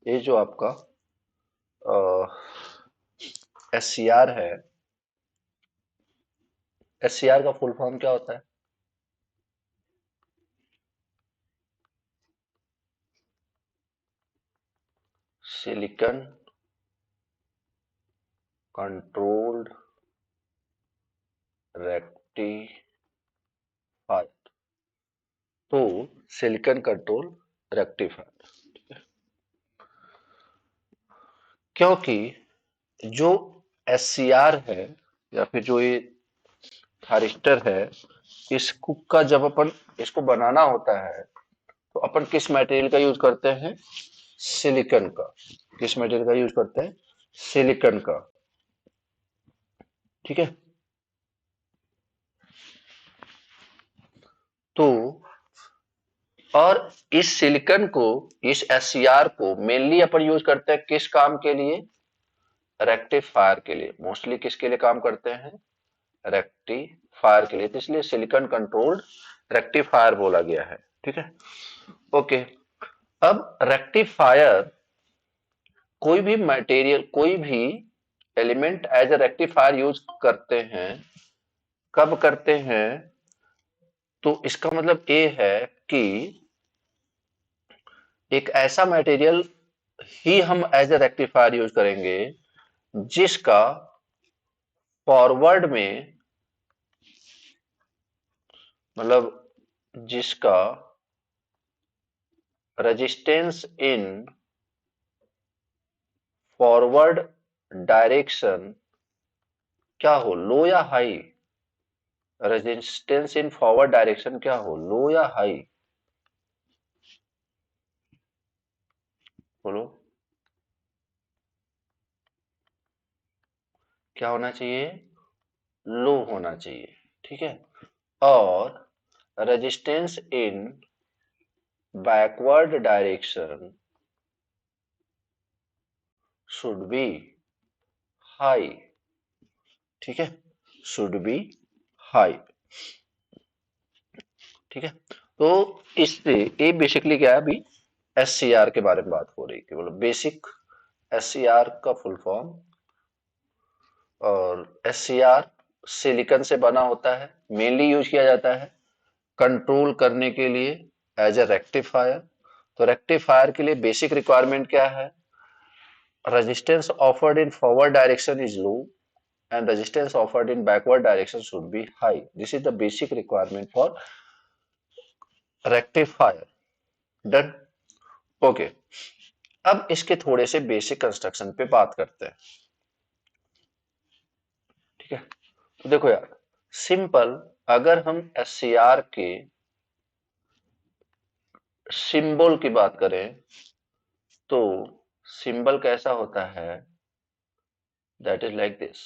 ये जो आपका SCR है, SCR का फुल फॉर्म क्या होता है? Silicon controlled rectifier. तो सिलिकॉन कंट्रोल रेक्टिफायर, क्योंकि जो SCR है या फिर जो ये थारिस्टर है, इसको का जब अपन इसको बनाना होता है तो अपन किस मटेरियल का यूज करते हैं? सिलिकॉन का। किस मटेरियल का यूज करते हैं? सिलिकॉन का। ठीक है। तो और इस सिलिकॉन को, इस SCR को मेनली अपन यूज करते हैं किस काम के लिए? रेक्टिफायर के लिए। मोस्टली किसके लिए काम करते हैं? रेक्टिफायर के लिए, तो इसलिए सिलिकॉन कंट्रोल्ड रेक्टिफायर बोला गया है। ठीक है। ओके। अब रेक्टिफायर, कोई भी मटेरियल, कोई भी element as a rectifier use करते हैं, कब करते हैं? तो इसका मतलब ये है कि एक ऐसा मटेरियल ही हम एज ए रेक्टिफायर यूज करेंगे जिसका फॉरवर्ड में, मतलब जिसका रेजिस्टेंस इन फॉरवर्ड डायरेक्शन क्या हो, लो या high? Resistance in forward direction क्या हो, लो या हाई? बोलो। क्या होना चाहिए? लो होना चाहिए। ठीक है। और resistance in backward direction should be high. ठीक है। Should be high. ठीक है। तो इससे ये बेसिकली क्या है, अभी SCR के बारे में बात हो रही है, बोलो बेसिक SCR का फुल फॉर्म। और SCR सिलिकॉन से बना होता है, मेनली यूज किया जाता है कंट्रोल करने के लिए एज ए रेक्टिफायर। तो रेक्टिफायर के लिए बेसिक रिक्वायरमेंट क्या है? Resistance offered in forward direction is low and resistance offered in backward direction should be high. This is the basic requirement for rectifier. Done. Okay. अब इसके थोड़े से basic construction पे बात करते हैं। ठीक है। तो देखो यार, सिंपल, अगर हम SCR के सिंबल की बात करें तो सिंबल कैसा होता है? That is like this.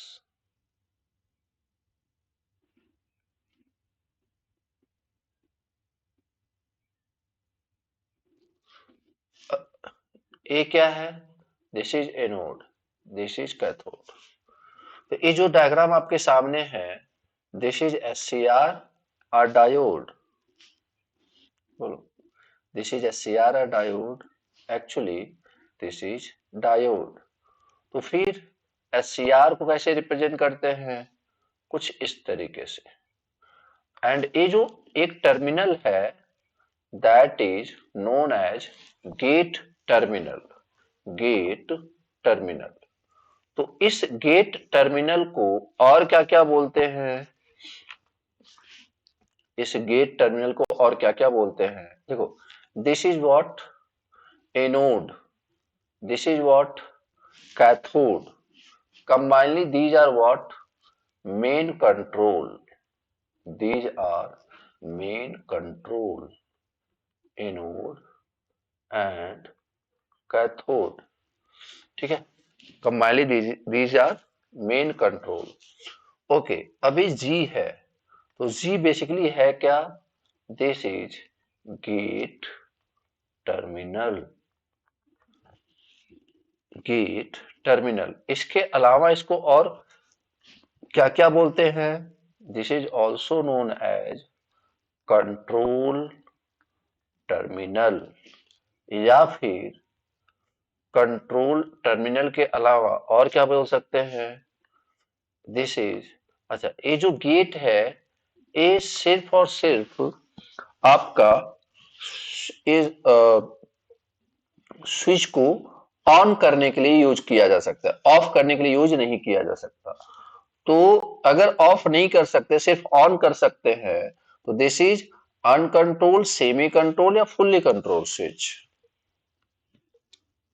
A क्या है? This is anode, this is cathode. तो ये जो डायग्राम आपके सामने है, दिस इज SCR और डायोड। बोलो। दिस इज SCR और diode. Actually this is diode. तो फिर SCR को कैसे रिप्रेजेंट करते हैं? कुछ इस तरीके से। एंड ये जो एक टर्मिनल है, that is known as gate terminal. Gate terminal. तो इस गेट टर्मिनल को और क्या क्या बोलते हैं? इस गेट टर्मिनल को और क्या क्या बोलते हैं? देखो, this is what anode, this is what cathode. Combinedly these are what main control. These are main control, anode and cathode. ठीक है। Combinedly these are main control. Okay. अभी G है, तो G बेसिकली है क्या? This is gate terminal. Gate terminal. इसके अलावा इसको और क्या क्या बोलते हैं? This is also known as control terminal, या फिर कंट्रोल टर्मिनल के अलावा और क्या बोल सकते हैं? दिस इज, अच्छा ये जो गेट है ये सिर्फ और सिर्फ आपका इस स्विच को ऑन करने के लिए यूज किया जा सकता है, ऑफ करने के लिए यूज नहीं किया जा सकता। तो अगर ऑफ नहीं कर सकते, सिर्फ ऑन कर सकते हैं, तो this is uncontrolled, semi control या fully control switch.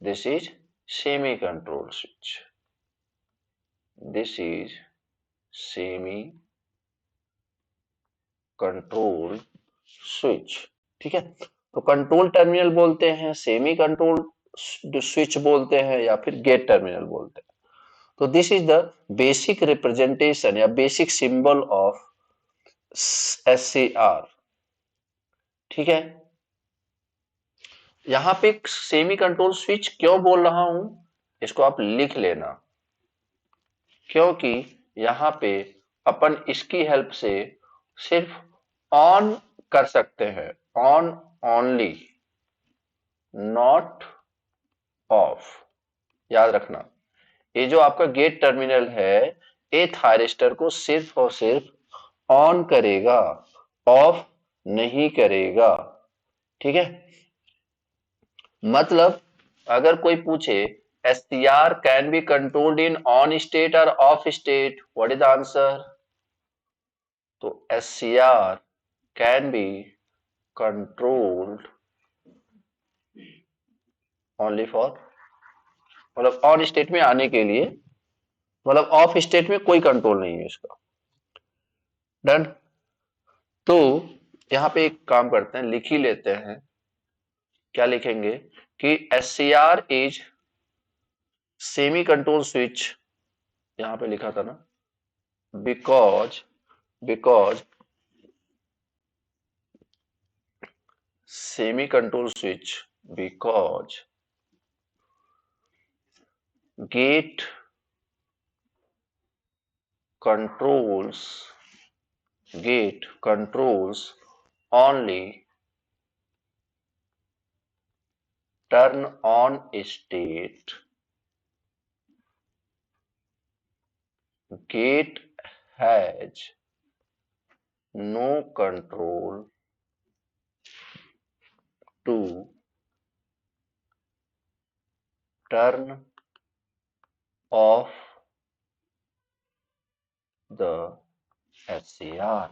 This is semi control switch. This is semi control switch. ठीक है, तो कंट्रोल टर्मिनल बोलते हैं, सेमी कंट्रोल स्विच बोलते हैं, या फिर गेट टर्मिनल बोलते हैं। तो this is the basic representation या बेसिक सिंबल ऑफ SCR। ठीक है, यहां पे सेमी कंट्रोल स्विच क्यों बोल रहा हूं, इसको आप लिख लेना, क्योंकि यहां पे अपन इसकी हेल्प से सिर्फ ऑन कर सकते हैं, ऑन ओनली, नॉट ऑफ। याद रखना, ये जो आपका गेट टर्मिनल है ये थायरिस्टर को सिर्फ और सिर्फ ऑन करेगा, ऑफ नहीं करेगा। ठीक है, मतलब अगर कोई पूछे SCR can be controlled in on state और off state, what is the answer? तो SCR can be controlled only for, मतलब ऑन स्टेट में आने के लिए, मतलब ऑफ स्टेट में कोई कंट्रोल नहीं है इसका। डन। तो यहां पे एक काम करते हैं, लिख ही लेते हैं। क्या लिखेंगे कि SCR is semi control switch, यहां पे लिखा था ना, because semi control switch, because gate controls gate controls only turn on state, gate has no control to turn off the SCR,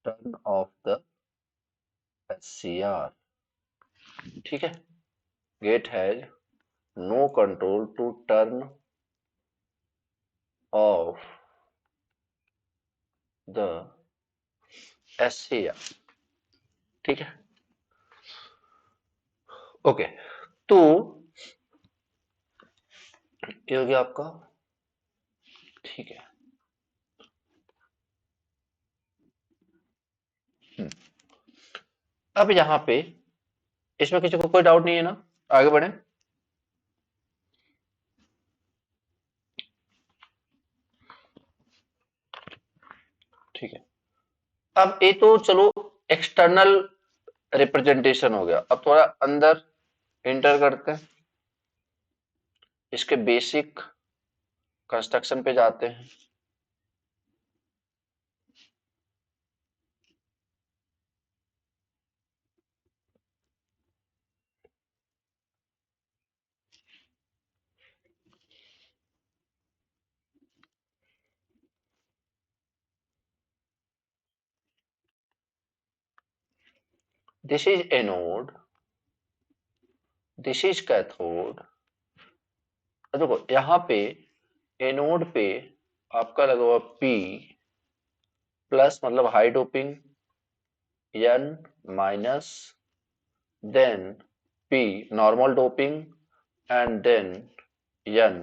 turn off the SCR। ठीक है, gate has no control to turn off the SCR। ठीक है, okay. तो ये हो गया आपका। ठीक है, अब यहां पे इसमें किसी को कोई डाउट नहीं है ना, आगे बढ़े। ठीक है, अब ये तो चलो एक्सटर्नल रिप्रेजेंटेशन हो गया, अब थोड़ा अंदर इंटर करते हैं, इसके बेसिक कंस्ट्रक्शन पे जाते हैं। This is anode, this is cathode. देखो यहाँ पे एनोड पे आपका लगा हुआ P प्लस, मतलब high doping, N minus, then P normal doping, and then N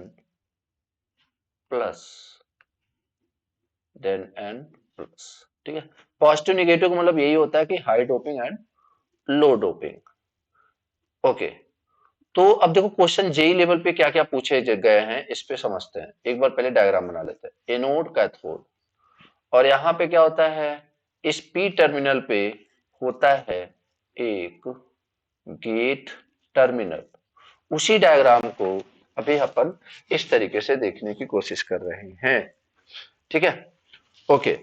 plus, then N plus. ठीक है, पॉजिटिव निगेटिव का मतलब यही होता है कि high doping and low doping. Okay, तो अब देखो क्वेश्चन जेई लेवल पे क्या क्या पूछे गए हैं इस पे समझते हैं। एक बार पहले डायग्राम बना लेते हैं, एनोड कैथोड, और यहाँ पे क्या होता है, इस पी टर्मिनल पे होता है एक गेट टर्मिनल, उसी डायग्राम को अभी अपन इस तरीके से देखने की कोशिश कर रहे हैं। ठीक है, ओके।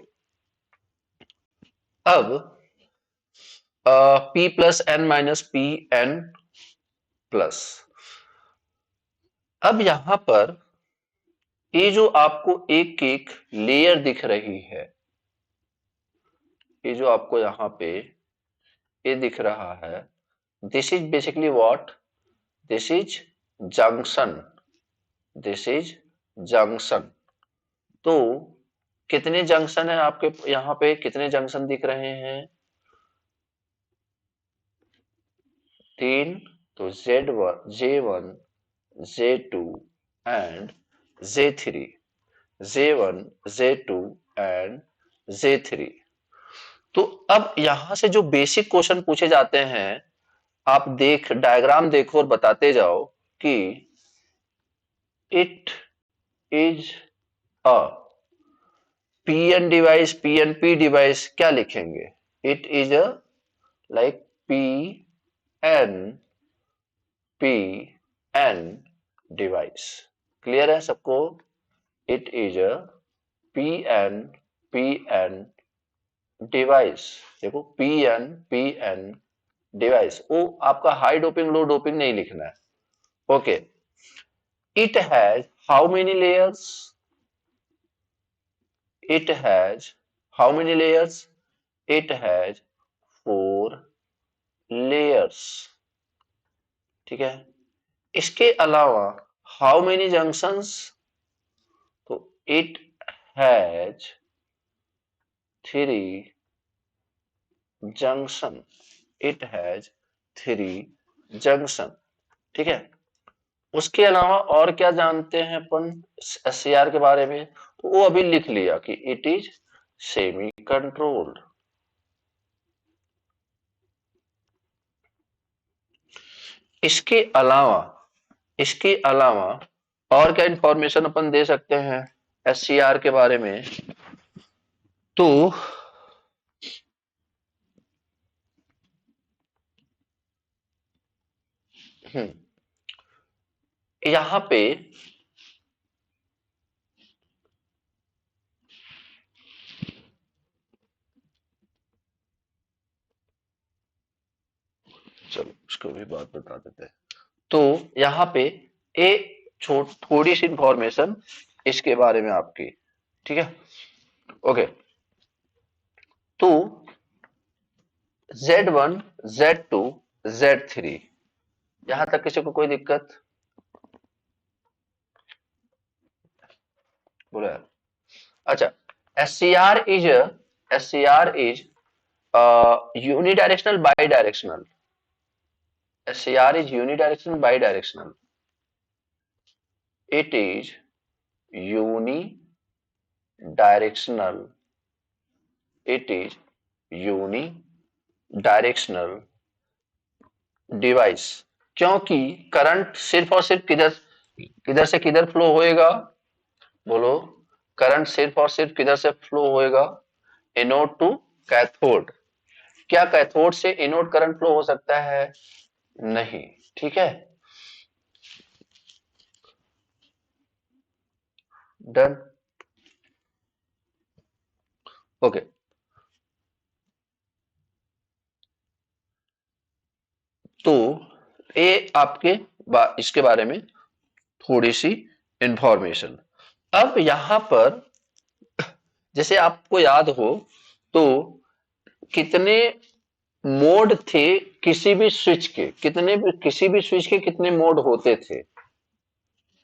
अब P plus N minus P N plus, अब यहां पर ये जो आपको एक एक लेयर दिख रही है, ये जो आपको यहां पे ये दिख रहा है, this is basically what, this is junction, this is junction. तो कितने जंक्शन है आपके यहाँ पे, कितने जंक्शन दिख रहे हैं, 3। तो Z1, J1, J2 and J3, J1, J2 and J3। तो अब यहां से जो बेसिक क्वेश्चन पूछे जाते हैं, आप देख डायग्राम देखो और बताते जाओ कि it is a PN device, PNP device, क्या लिखेंगे, it is a like P N P N device. Clear है सबको, it is a P N P N device. देखो पी एन डिवाइस, वो आपका हाई डोपिंग लो डोपिंग नहीं लिखना है। Okay, it has how many layers, it has how many layers, it has 4 layers। ठीक है, इसके अलावा how many junctions, तो it has 3 junction, it has 3 junction। ठीक है, उसके अलावा और क्या जानते हैं अपन एससीआर के बारे में, तो वो अभी लिख लिया कि इट इज सेमी कंट्रोल्ड। इसके अलावा और क्या इंफॉर्मेशन अपन दे सकते हैं एससीआर के बारे में, तो यहां पे चलो उसको भी बात बता देते हैं। तो यहाँ पे थोड़ी सी इंफॉर्मेशन इसके बारे में आपकी, ठीक है, ओके। तो Z1, Z2, Z3, यहां तक किसी को कोई दिक्कत, बोला यार। अच्छा, S C R is unidirectional bidirectional, SCR is unidirectional bidirectional, it is unidirectional, it is unidirectional device. क्योंकि करंट सिर्फ और सिर्फ किधर किधर से किधर फ्लो होएगा, बोलो, करंट सिर्फ और सिर्फ किधर से फ्लो होएगा, एनोड टू कैथोड। क्या कैथोड से एनोड करंट फ्लो हो सकता है, नहीं। ठीक है, डन, ओके। तो ये आपके इसके बारे में थोड़ी सी इंफॉर्मेशन। अब यहां पर जैसे आपको याद हो तो कितने मोड थे किसी भी स्विच के, किसी भी स्विच के कितने मोड होते थे,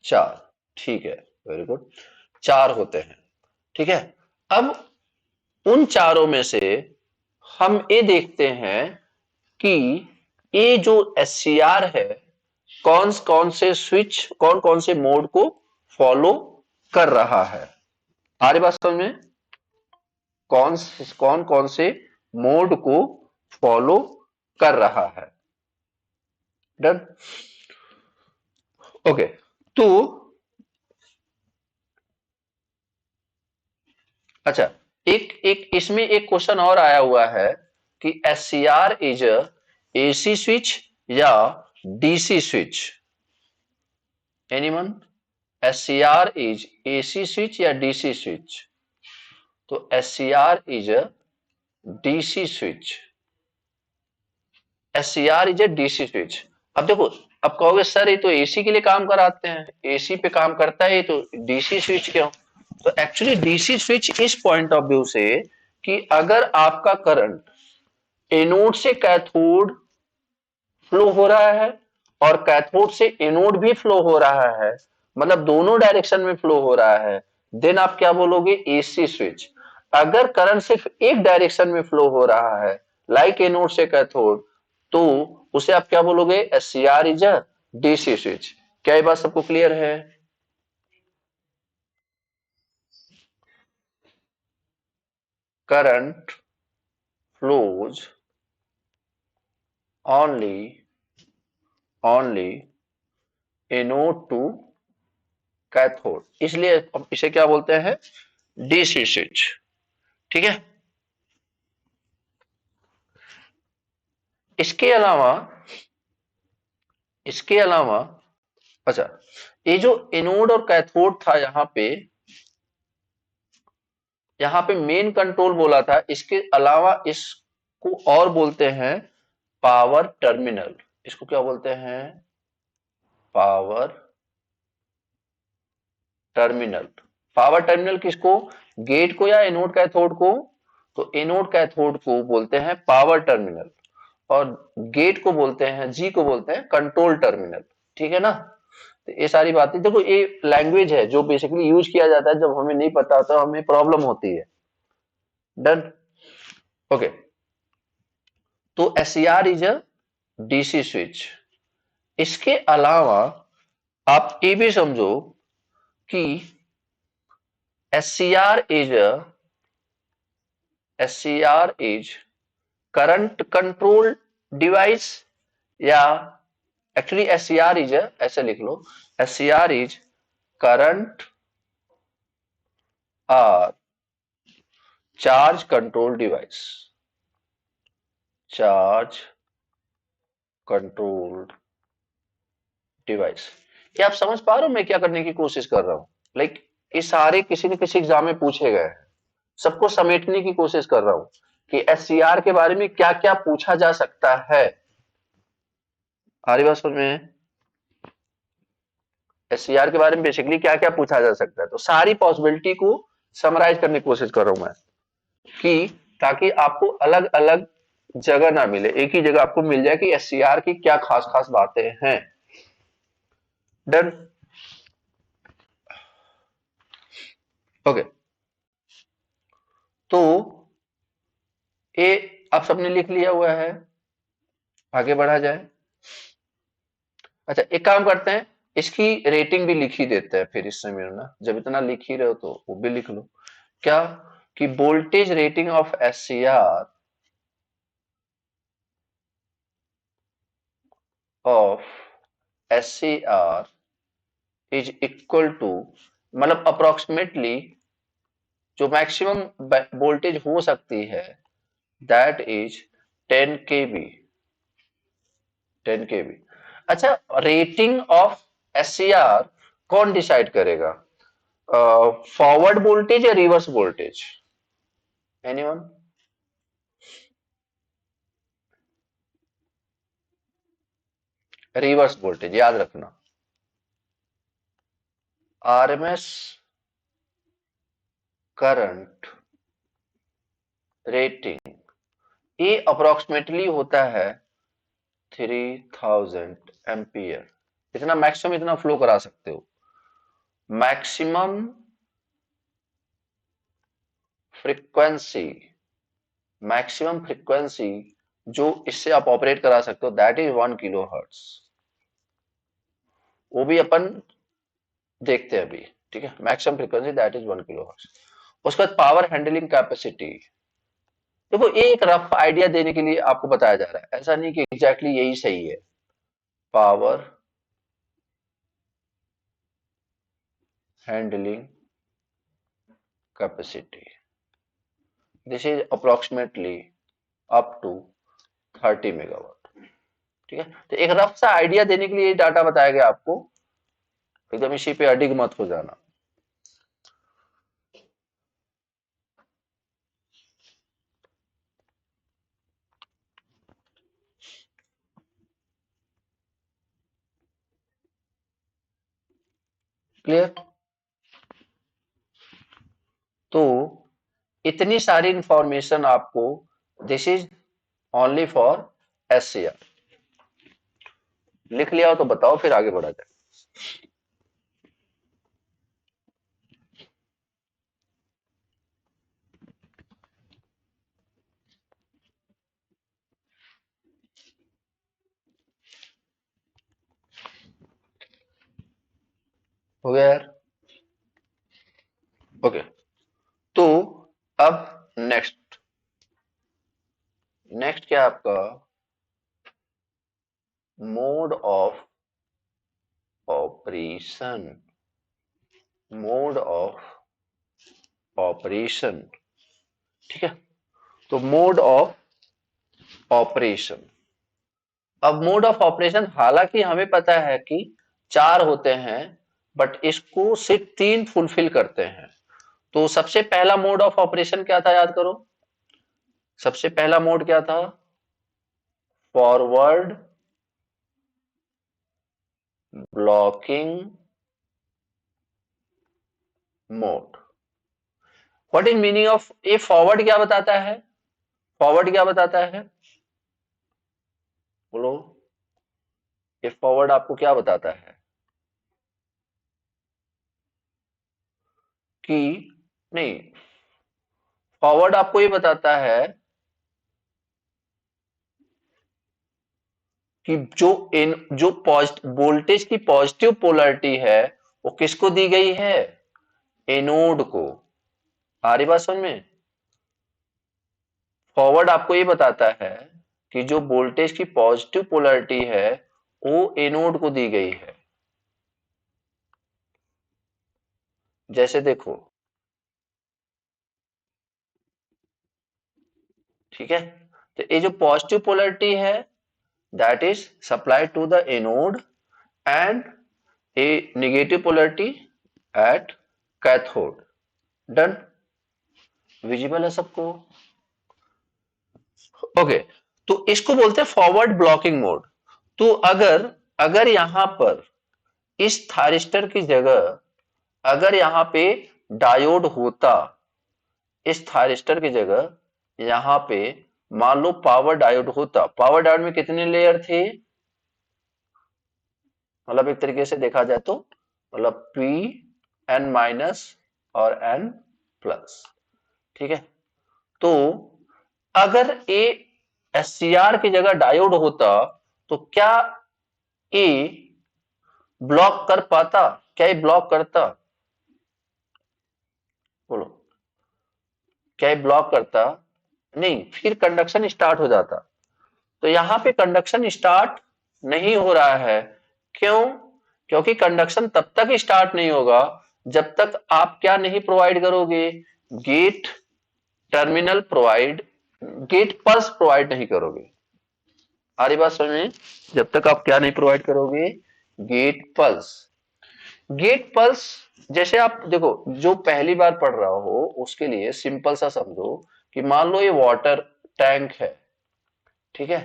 4। ठीक है, वेरी गुड, 4 होते हैं। ठीक है, अब उन चारों में से हम ये देखते हैं कि ये जो एससीआर है कौन कौन से स्विच, कौन कौन से मोड को फॉलो कर रहा है। आ रही बात समझ में, कौन कौन से मोड को फॉलो कर रहा है, डन, ओके। तो अच्छा, एक एक इसमें एक क्वेश्चन और आया हुआ है कि एससीआर इज एसी स्विच या DC switch. Anyone? SCR is AC switch या DC स्विच? तो SCR is a DC switch. SCR is a DC switch. अब देखो, अब कहोगे सर ये तो AC के लिए काम कराते हैं, AC पे काम करता है ये तो DC स्विच क्यों? तो एक्चुअली DC स्विच इस पॉइंट ऑफ व्यू से कि अगर आपका करंट एनोड से कैथोड फ्लो हो रहा है और कैथोड से एनोड भी फ्लो हो रहा है, मतलब दोनों डायरेक्शन में फ्लो हो रहा है, देन आप क्या बोलोगे? AC switch. अगर करंट सिर्फ एक डायरेक्शन में फ्लो हो रहा है, लाइक एनोड से कैथोड, तो उसे आप क्या बोलोगे? SCR is a DC switch. क्या ये बात सबको क्लियर है? Current flows only anode to cathode, इसलिए इसे क्या बोलते हैं? DC switch. ठीक है। इसके अलावा इसके अलावा अच्छा, ये जो एनोड और कैथोड था यहाँ पे मेन कंट्रोल बोला था, इसके अलावा इसको और बोलते हैं पावर टर्मिनल। इसको क्या बोलते हैं? Power terminal. पावर टर्मिनल किसको? गेट को या एनोड कैथोड को? तो एनोड कैथोड को बोलते हैं पावर टर्मिनल, और गेट को बोलते हैं, जी को बोलते हैं कंट्रोल टर्मिनल। ठीक है ना? तो ये सारी बातें देखो, ये लैंग्वेज है जो बेसिकली यूज किया जाता है, जब हमें नहीं पता होता हमें प्रॉब्लम होती है। डन? ओके। तो SCR is a DC switch. इसके अलावा आप ये भी समझो कि SCR is current control device, या एक्चुअली एससीआर इज ऐसे लिख लो, SCR is current or charge control device. Charge controlled device. ये आप समझ पा रहे हो मैं क्या करने की कोशिश कर रहा हूं? लाइक ये सारे किसी न किसी एग्जाम में पूछे गए हैं, सबको समेटने की कोशिश कर रहा हूं कि एससीआर के बारे में क्या क्या पूछा जा सकता है। आ रही बात समझ में? एससीआर के बारे में बेसिकली क्या क्या पूछा जा सकता है, तो सारी पॉसिबिलिटी को समराइज करने की कोशिश कर रहा हूं मैं, कि ताकि आपको अलग अलग जगह ना मिले, एक ही जगह आपको मिल जाए कि एससीआर की क्या खास खास बातें हैं। डन? ओके। तो ये आप सबने लिख लिया हुआ है, आगे बढ़ा जाए। अच्छा, एक काम करते हैं, इसकी रेटिंग भी लिख ही देते हैं फिर इस समय ना, जब इतना लिख ही रहे हो तो वो भी लिख लो। क्या? कि voltage rating of of SCR is equal to, मतलब अप्रोक्सीमेटली जो मैक्सिमम वोल्टेज हो सकती है, दैट इज 10 kV। 10 kV। अच्छा, रेटिंग ऑफ एससीआर कौन डिसाइड करेगा? फॉरवर्ड वोल्टेज या reverse voltage? Anyone? Reverse voltage, याद रखना। आरएमएस करंट रेटिंग ये अप्रोक्सीमेटली होता है 3000 एम्पियर। इतना मैक्सिमम इतना फ्लो करा सकते हो। मैक्सिमम फ्रीक्वेंसी, मैक्सिमम फ्रीक्वेंसी जो इससे आप ऑपरेट करा सकते हो, दैट इज 1 kHz। वो भी अपन देखते हैं अभी। ठीक है, maximum frequency that is 1 kHz। उसके बाद पावर हैंडलिंग कैपेसिटी। देखो, ये एक रफ आइडिया देने के लिए आपको बताया जा रहा है, ऐसा नहीं कि एग्जैक्टली यही सही है। Power handling capacity, this is approximately up to 30 megawatt. ठीक है, तो एक रफ सा आइडिया देने के लिए ये डाटा बताया गया आपको एकदम इसी पे अडिग मत हो जाना। क्लियर? तो इतनी सारी इंफॉर्मेशन आपको, this is only for SCR. लिख लिया हो तो बताओ, फिर आगे बढ़ा जाए। हो गया यार? ओके। तो अब नेक्स्ट, नेक्स्ट क्या है आपका? Mode of operation. Mode of operation, ठीक है। तो मोड ऑफ ऑपरेशन, अब मोड ऑफ ऑपरेशन हालांकि हमें पता है कि चार होते हैं, बट इसको सिर्फ तीन फुलफिल करते हैं। तो सबसे पहला मोड ऑफ ऑपरेशन क्या था, याद करो। सबसे पहला मोड क्या था? Forward blocking mode. What is meaning of A forward? क्या बताता है फॉरवर्ड? क्या बताता है, बोलो। ये फॉरवर्ड आपको क्या बताता है? कि नहीं, फॉरवर्ड आपको ये बताता है कि जो वोल्टेज की पॉजिटिव पोलैरिटी है वो किसको दी गई है? एनोड को। आ रही बात समझ में? फॉरवर्ड आपको ये बताता है कि जो वोल्टेज की पॉजिटिव पोलैरिटी है वो एनोड को दी गई है। जैसे देखो, ठीक है। तो ये जो पॉजिटिव पोलैरिटी है that is supplied to the anode, and a negative polarity at cathode. Done? Visible है सबको? ओके। तो इसको बोलते हैं फॉरवर्ड ब्लॉकिंग मोड। तो अगर अगर यहां पर इस थारिस्टर की जगह अगर यहां पे डायोड होता, इस थारिस्टर की जगह यहां पे मान लो पावर डायोड होता। पावर डायोड में कितने लेयर थे? मतलब एक तरीके से देखा जाए तो, मतलब पी एन माइनस और एन प्लस, ठीक है। तो अगर ए एस सी आर की जगह डायोड होता तो क्या ए ब्लॉक कर पाता? क्या ये ब्लॉक करता? बोलो, क्या ये ब्लॉक करता? नहीं, फिर कंडक्शन स्टार्ट हो जाता। तो यहां पे कंडक्शन स्टार्ट नहीं हो रहा है। क्यों? क्योंकि कंडक्शन तब तक स्टार्ट नहीं होगा जब तक आप क्या नहीं प्रोवाइड करोगे? Gate terminal provide, gate pulse provide नहीं करोगे। आ रही बात समझ में? जब तक आप क्या नहीं प्रोवाइड करोगे? Gate pulse. गेट पल्स, जैसे आप देखो, जो पहली बार पढ़ रहा हो उसके लिए सिंपल सा समझो कि मान लो ये वाटर टैंक है, ठीक है।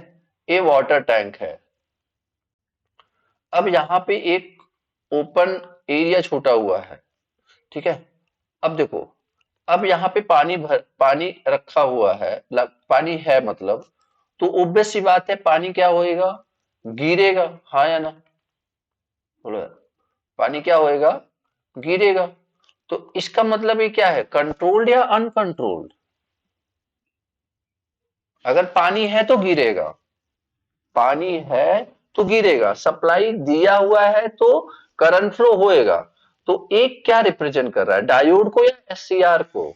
ये वाटर टैंक है। अब यहाँ पे एक ओपन एरिया छोटा हुआ है, ठीक है। अब देखो, अब यहाँ पे पानी रखा हुआ है, पानी है मतलब, तो ऑब्वियस सी बात है पानी क्या होएगा? गिरेगा, हाँ या ना? बोलो यार। पानी क्या होएगा? गिरेगा। तो इसका मतलब ये क्या है, कंट्रोल्ड या अनकंट्रोल्ड? अगर पानी है तो गिरेगा, पानी है तो गिरेगा, सप्लाई दिया हुआ है तो करंट फ्लो होएगा। तो एक क्या रिप्रेजेंट कर रहा है, डायोड को या एससीआर को?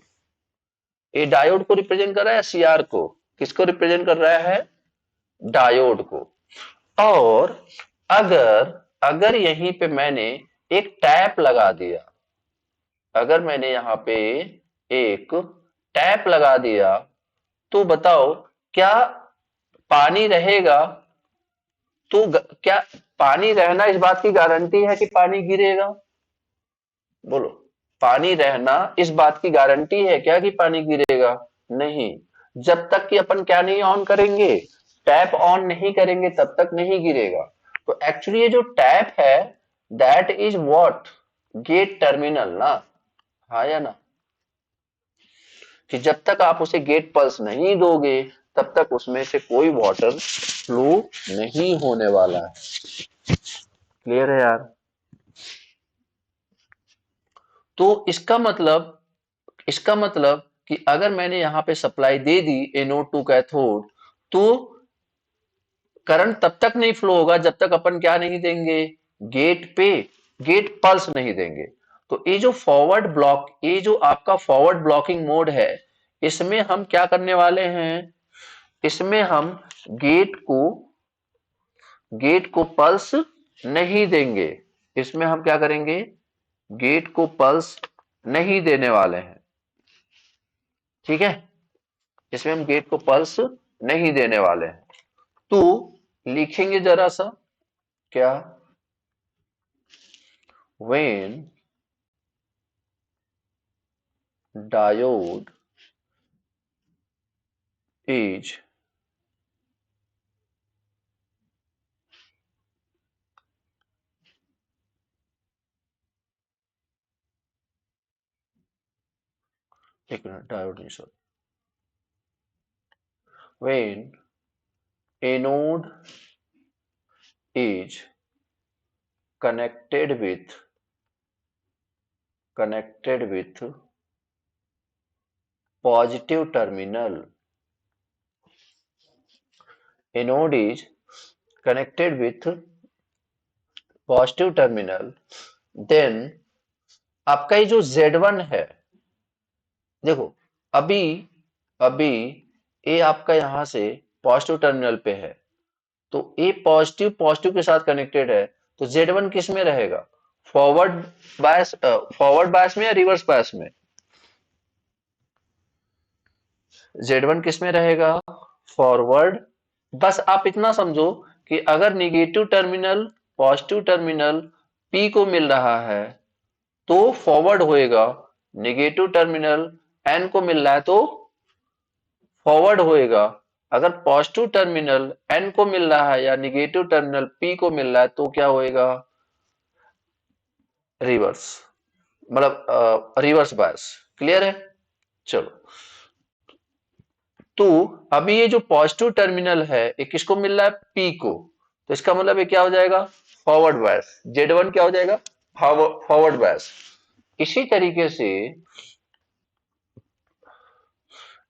ये डायोड को रिप्रेजेंट कर रहा है, एससीआर को? किसको रिप्रेजेंट कर रहा है? डायोड को। और अगर अगर यहीं पे मैंने एक टैप लगा दिया, अगर मैंने यहां पे एक टैप लगा दिया, तो बताओ क्या पानी रहेगा? तो क्या पानी रहना इस बात की गारंटी है कि पानी गिरेगा? बोलो, पानी रहना इस बात की गारंटी है क्या कि पानी गिरेगा? नहीं। जब तक कि अपन क्या नहीं ऑन करेंगे, टैप ऑन नहीं करेंगे, तब तक नहीं गिरेगा। तो एक्चुअली ये जो टैप है, that is what, gate terminal ना। हाँ या ना? कि जब तक आप उसे गेट पल्स नहीं दोगे, तब तक उसमें से कोई वाटर फ्लो नहीं होने वाला है। क्लियर है यार? तो इसका मतलब कि अगर मैंने यहां पे सप्लाई दे दी एनोड टू कैथोड, तो करंट तब तक नहीं फ्लो होगा जब तक अपन क्या नहीं देंगे, गेट पे गेट पल्स नहीं देंगे। तो ये जो फॉरवर्ड ब्लॉक, ये जो आपका फॉरवर्ड ब्लॉकिंग मोड है, इसमें हम क्या करने वाले हैं, इसमें हम गेट को गेट को पल्स नहीं देंगे। इसमें हम क्या करेंगे, गेट को पल्स नहीं देने वाले हैं। ठीक है, इसमें हम गेट को पल्स नहीं देने वाले हैं। तो लिखेंगे जरा सा, क्या, when diode is एक मिनट, डायोड नहीं, sorry, when anode is connected with positive terminal, anode is connected with positive terminal, then आपका ये जो Z1 है, देखो, अभी अभी ये आपका यहां से पॉजिटिव टर्मिनल पे है, तो ए पॉजिटिव पॉजिटिव के साथ कनेक्टेड है, तो Z1 किस में रहेगा, फॉरवर्ड बायस, फॉरवर्ड बायस में या रिवर्स बायस में? Z1 किस में रहेगा, फॉरवर्ड। बस आप इतना समझो कि अगर negative terminal positive terminal P को मिल रहा है तो फॉरवर्ड होएगा, निगेटिव टर्मिनल N को मिल रहा है तो फॉरवर्ड होएगा। अगर पॉजिटिव टर्मिनल N को मिल रहा है या निगेटिव टर्मिनल P को मिल रहा है तो क्या होएगा, रिवर्स, मतलब रिवर्स बायस। क्लियर है? चलो, तो अभी ये जो पॉजिटिव टर्मिनल है ये किसको मिल रहा है, पी को, तो इसका मतलब ये क्या हो जाएगा, फॉरवर्ड बायस। Z1 क्या हो जाएगा, फॉरवर्ड बायस। इसी तरीके से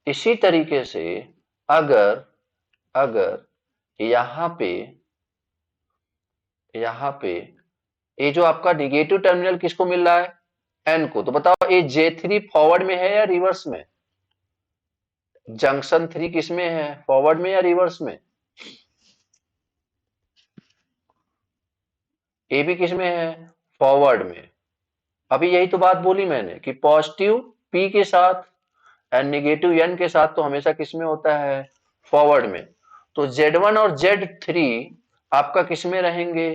इसी तरीके से अगर अगर यहाँ पे ये जो आपका निगेटिव टर्मिनल किसको मिल रहा है, एन को, तो बताओ ये J3 फॉरवर्ड में है या रिवर्स में, जंक्शन 3 किसमें है, फॉरवर्ड में या रिवर्स में? ए भी किसमें है, फॉरवर्ड में। अभी यही तो बात बोली मैंने कि पॉजिटिव पी के साथ एंड निगेटिव एन के साथ तो हमेशा किसमें होता है, फॉरवर्ड में। तो Z1 और Z3 आपका किसमें रहेंगे,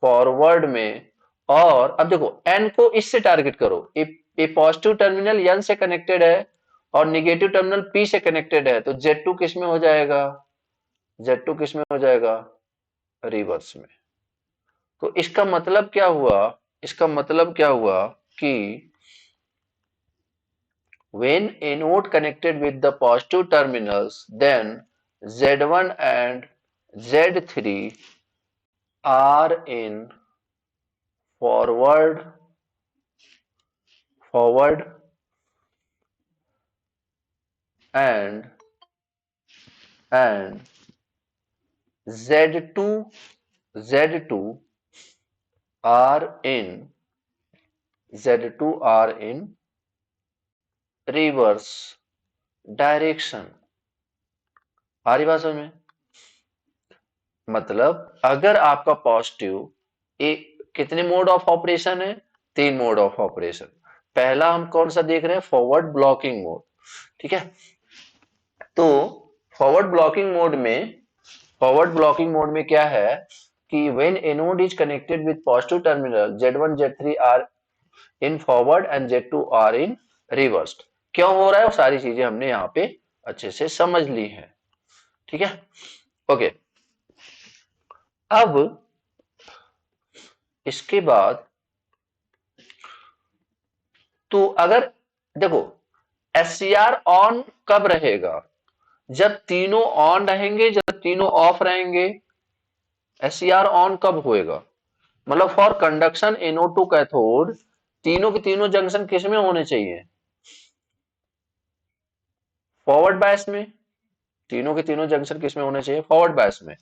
फॉरवर्ड में। और अब देखो एन को इससे टारगेट करो, ये पॉजिटिव टर्मिनल एन से कनेक्टेड है और निगेटिव टर्मिनल पी से कनेक्टेड है, तो Z2 किसमें हो जाएगा, Z2 किसमें हो जाएगा, रिवर्स में। तो इसका मतलब क्या हुआ कि when anode connected with the positive terminals, then Z1 and Z3 are in forward and and Z2 are in reverse direction। आ रही बात समझ में? मतलब अगर आपका पॉजिटिव, एक कितने मोड ऑफ ऑपरेशन है, 3 मोड ऑफ ऑपरेशन। पहला हम कौन सा देख रहे हैं, फॉरवर्ड ब्लॉकिंग मोड। ठीक है, तो फॉरवर्ड ब्लॉकिंग मोड में फॉरवर्ड ब्लॉकिंग मोड में क्या है कि when anode is connected with positive terminal Z1 Z3 are in forward and Z2 are in reversed. क्यों हो रहा है वो सारी चीजें हमने यहाँ पे अच्छे से समझ ली है। ठीक है, ओके। अब इसके बाद तो अगर देखो SCR ऑन कब रहेगा, जब तीनों ऑन रहेंगे, जब तीनों ऑफ रहेंगे। SCR ऑन कब होएगा, मतलब फॉर कंडक्शन NO2 कैथोड तीनों के तीनों जंक्शन किस में होने चाहिए, फॉरवर्ड बायस में। तीनों के तीनों जंक्शन किस में होने चाहिए, फॉरवर्ड बायस में।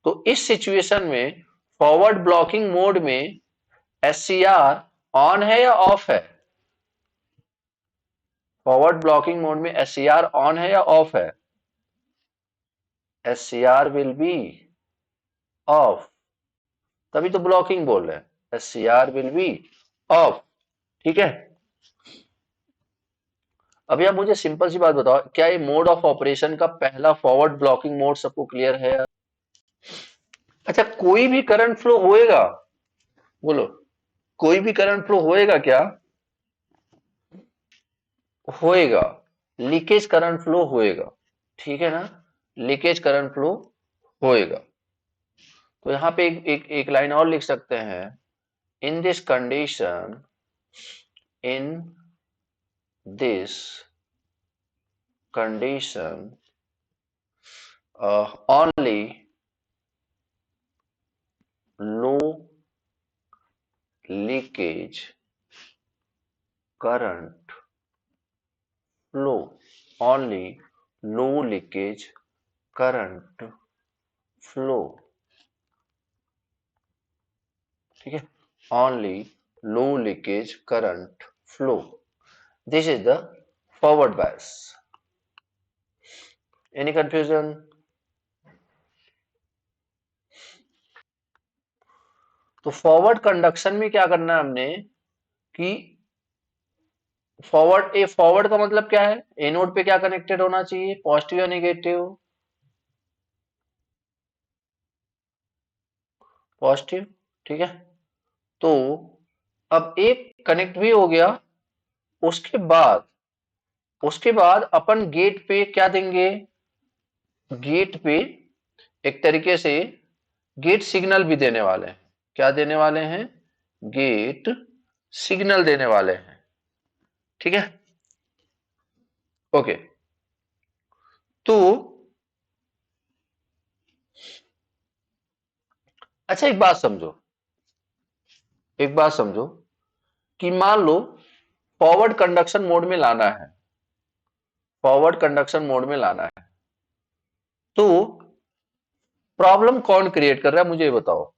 तो इस सिचुएशन में फॉरवर्ड ब्लॉकिंग मोड में SCR ऑन है या ऑफ है, फॉरवर्ड ब्लॉकिंग मोड में SCR ऑन है या ऑफ है, SCR विल बी ऑफ, तभी तो ब्लॉकिंग बोल रहे हैं, SCR विल बी ऑफ। ठीक है, अभी आप मुझे सिंपल सी बात बताओ, क्या ये मोड ऑफ ऑपरेशन का पहला फॉरवर्ड ब्लॉकिंग मोड सबको क्लियर है। अच्छा, कोई भी करंट फ्लो होएगा, बोलो कोई भी करंट फ्लो होएगा क्या, होएगा, लीकेज करंट फ्लो होएगा। ठीक है ना, लीकेज करंट फ्लो होएगा। तो यहां पे एक लाइन और लिख सकते हैं, in this condition, in this condition only low leakage current flow, only low leakage current flow। ठीक है, only low leakage current flow, this is the forward bias। any confusion? तो फॉरवर्ड कंडक्शन में क्या करना है हमने कि फॉरवर्ड का मतलब क्या है, एनोड पे क्या कनेक्टेड होना चाहिए, पॉजिटिव या नेगेटिव, पॉजिटिव। ठीक है, तो अब एक कनेक्ट भी हो गया, उसके बाद अपन गेट पे क्या देंगे, गेट पे एक तरीके से गेट सिग्नल भी देने वाले हैं। क्या देने वाले हैं, गेट सिग्नल देने वाले हैं। ठीक है, ओके। तो अच्छा एक बात समझो कि मान लो फॉरवर्ड कंडक्शन मोड में लाना है, फॉरवर्ड कंडक्शन मोड में लाना है, तो प्रॉब्लम कौन क्रिएट कर रहा है मुझे ये बताओ,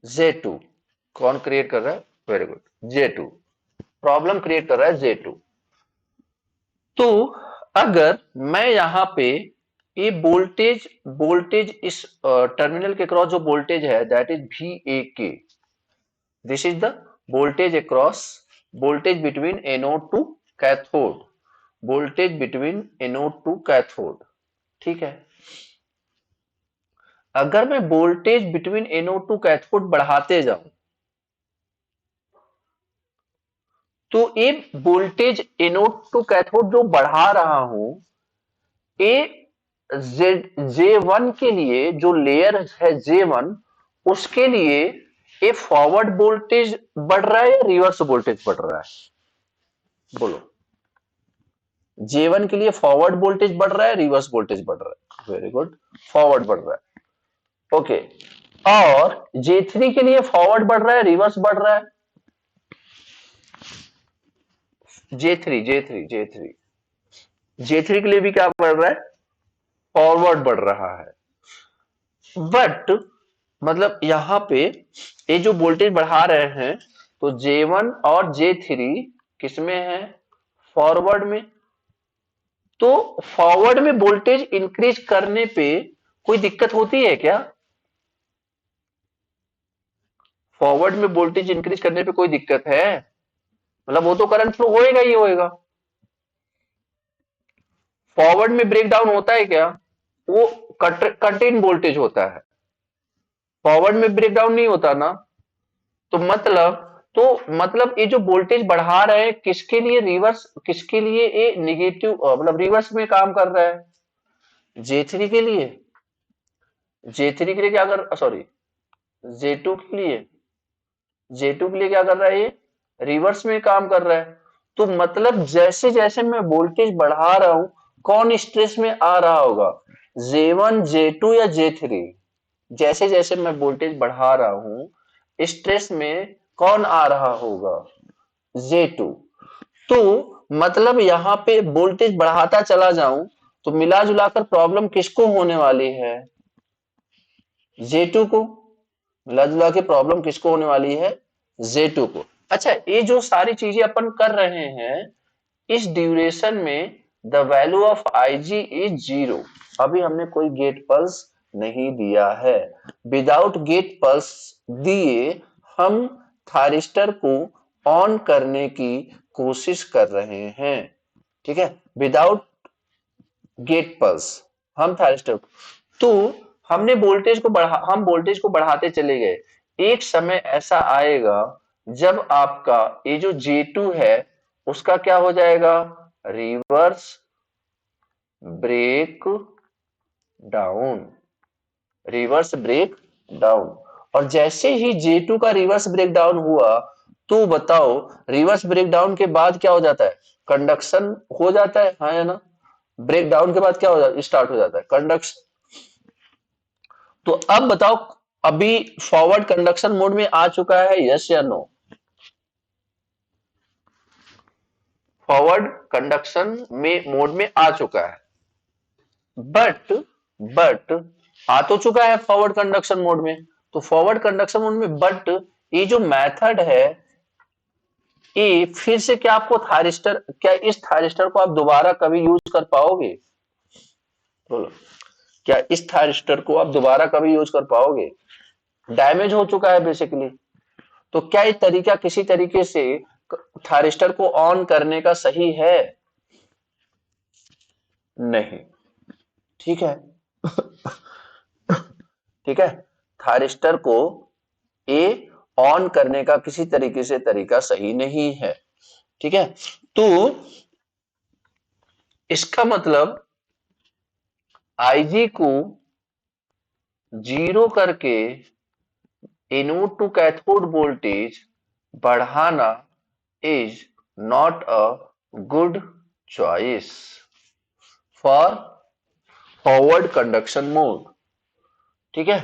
J2 कौन क्रिएट कर रहा है, very good, J2 problem create कर रहा है, J2। तो अगर मैं यहां पे ये वोल्टेज इस टर्मिनल के क्रॉस जो वोल्टेज है that is VAK, this is the voltage across, voltage between anode to cathode, voltage between anode to cathode. ठीक है, अगर मैं voltage between anode to cathode बढ़ाते जाऊं, तो ये वोल्टेज एनोड टू कैथोड जो बढ़ा रहा हूं, ये J1 के लिए जो लेयर है J1, उसके लिए ये फॉरवर्ड वोल्टेज बढ़ रहा है या रिवर्स वोल्टेज बढ़ रहा है, बोलो। J1 के लिए फॉरवर्ड वोल्टेज बढ़ रहा है, रिवर्स वोल्टेज बढ़ रहा है, वेरी गुड, फॉरवर्ड बढ़ रहा है, ओके। और J3 के लिए फॉरवर्ड बढ़ रहा है, रिवर्स बढ़ रहा है, J3 के लिए भी क्या बढ़ रहा है, फॉरवर्ड बढ़ रहा है। बट मतलब यहां पे ये जो वोल्टेज बढ़ा रहे हैं, तो J1 और J3 किसमें है, फॉरवर्ड में। तो फॉरवर्ड में वोल्टेज इंक्रीज करने पे कोई दिक्कत होती है क्या, फॉरवर्ड में वोल्टेज इंक्रीज करने पे कोई दिक्कत है, मतलब वो तो करंट फ्लो होएगा ही होएगा। फॉरवर्ड में ब्रेक डाउन होता है क्या? वो कट इन वोल्टेज होता है, फॉरवर्ड में ब्रेक डाउन नहीं होता ना। तो मतलब तो मतलब ये जो वोल्टेज बढ़ा रहे हैं किसके लिए? रिवर्स, किसके लिए? ये निगेटिव मतलब रिवर्स में काम कर रहा है, J3 के लिए। J3 के लिए क्या कर, सॉरी, J2 के लिए, J2 के लिए क्या कर रहा है? ये रिवर्स में काम कर रहा है। तो मतलब जैसे जैसे मैं वोल्टेज बढ़ा रहा हूं, कौन स्ट्रेस में आ रहा होगा? J1, J2 या J3? जैसे जैसे मैं वोल्टेज बढ़ा रहा हूं, स्ट्रेस में कौन आ रहा होगा? J2। तो मतलब यहां पे वोल्टेज बढ़ाता चला जाऊं तो मिला जुलाकर प्रॉब्लम किसको होने वाली है? J2 को। मिला जुला के प्रॉब्लम किसको होने वाली है? J2 को। अच्छा, ये जो सारी चीजें अपन कर रहे हैं, इस ड्यूरेशन में the value of IG is 0। अभी हमने कोई गेट पल्स नहीं दिया है। विदाउट गेट पल्स दिए हम थारिस्टर को ऑन करने की कोशिश कर रहे हैं, ठीक है, विदाउट गेट पल्स हम थारिस्टर को। तो हम वोल्टेज को बढ़ाते चले गए। एक समय ऐसा आएगा जब आपका ये जो J2 है उसका क्या हो जाएगा? Reverse break down, reverse break down. और जैसे ही J2 का रिवर्स ब्रेक डाउन हुआ, तो बताओ रिवर्स ब्रेक डाउन के बाद क्या हो जाता है? कंडक्शन हो जाता है, हाँ या ना? ब्रेक डाउन के बाद क्या हो जाता, स्टार्ट हो जाता है? कंडक्शन। तो अब बताओ, अभी फॉरवर्ड कंडक्शन मोड में आ चुका है, यस या नो? फॉरवर्ड कंडक्शन में मोड में आ चुका है, बट बट आ तो चुका है फॉरवर्ड कंडक्शन मोड में। तो फॉरवर्ड कंडक्शन मोड में बट ये जो मेथड है, ये फिर से क्या आपको थारिस्टर, क्या इस थारिस्टर को आप दोबारा कभी यूज कर पाओगे? बोलो, क्या इस थारिस्टर को आप दोबारा कभी यूज कर पाओगे? डैमेज हो चुका है बेसिकली। तो क्या ये तरीका किसी तरीके से थारिस्टर को ऑन करने का सही है? नहीं, ठीक है। ठीक है, थारिस्टर को ए ऑन करने का किसी तरीके से तरीका सही नहीं है, ठीक है। तो इसका मतलब IG को 0 करके एनोड टू कैथोड वोल्टेज बढ़ाना is not a good choice for forward conduction mode, ठीक है।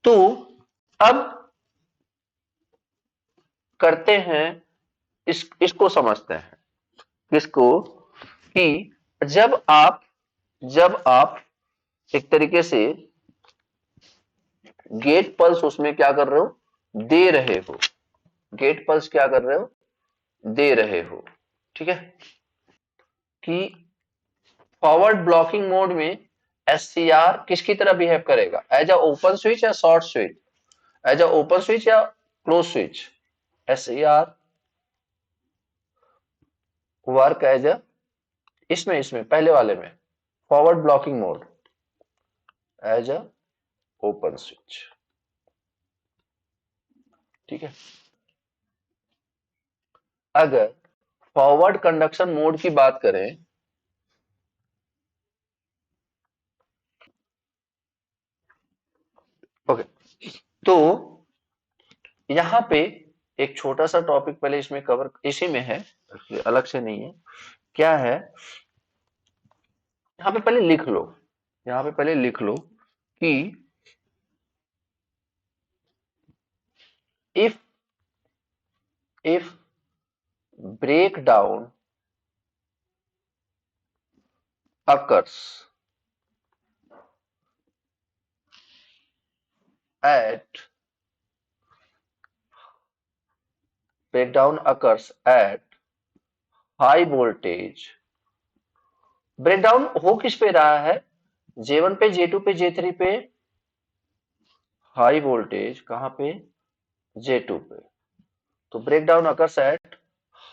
तो अब करते हैं, इसको समझते हैं, किसको? कि जब आप एक तरीके से गेट पल्स उसमें क्या कर रहे हो? दे रहे हो। गेट पल्स क्या कर रहे हो? दे रहे हो, ठीक है। कि फॉरवर्ड ब्लॉकिंग मोड में SCR किसकी तरह बिहेव करेगा? एज अ ओपन स्विच या short switch? As a open switch या close switch? SCR work as a, इसमें पहले वाले में forward blocking mode as a open switch, ठीक है। अगर फॉरवर्ड कंडक्शन मोड की बात करें, ओके, तो यहां पे एक छोटा सा टॉपिक पहले इसमें कवर, इसी में है, अलग से नहीं है। क्या है? यहां पे पहले लिख लो, यहां पे पहले लिख लो कि if if break down occurs at breakdown occurs at high voltage, breakdown हो किस पे रहा है? J1 पे, J2 पे, J3 पे। हाई वोल्टेज कहां पे? J2 पे। तो breakdown occurs at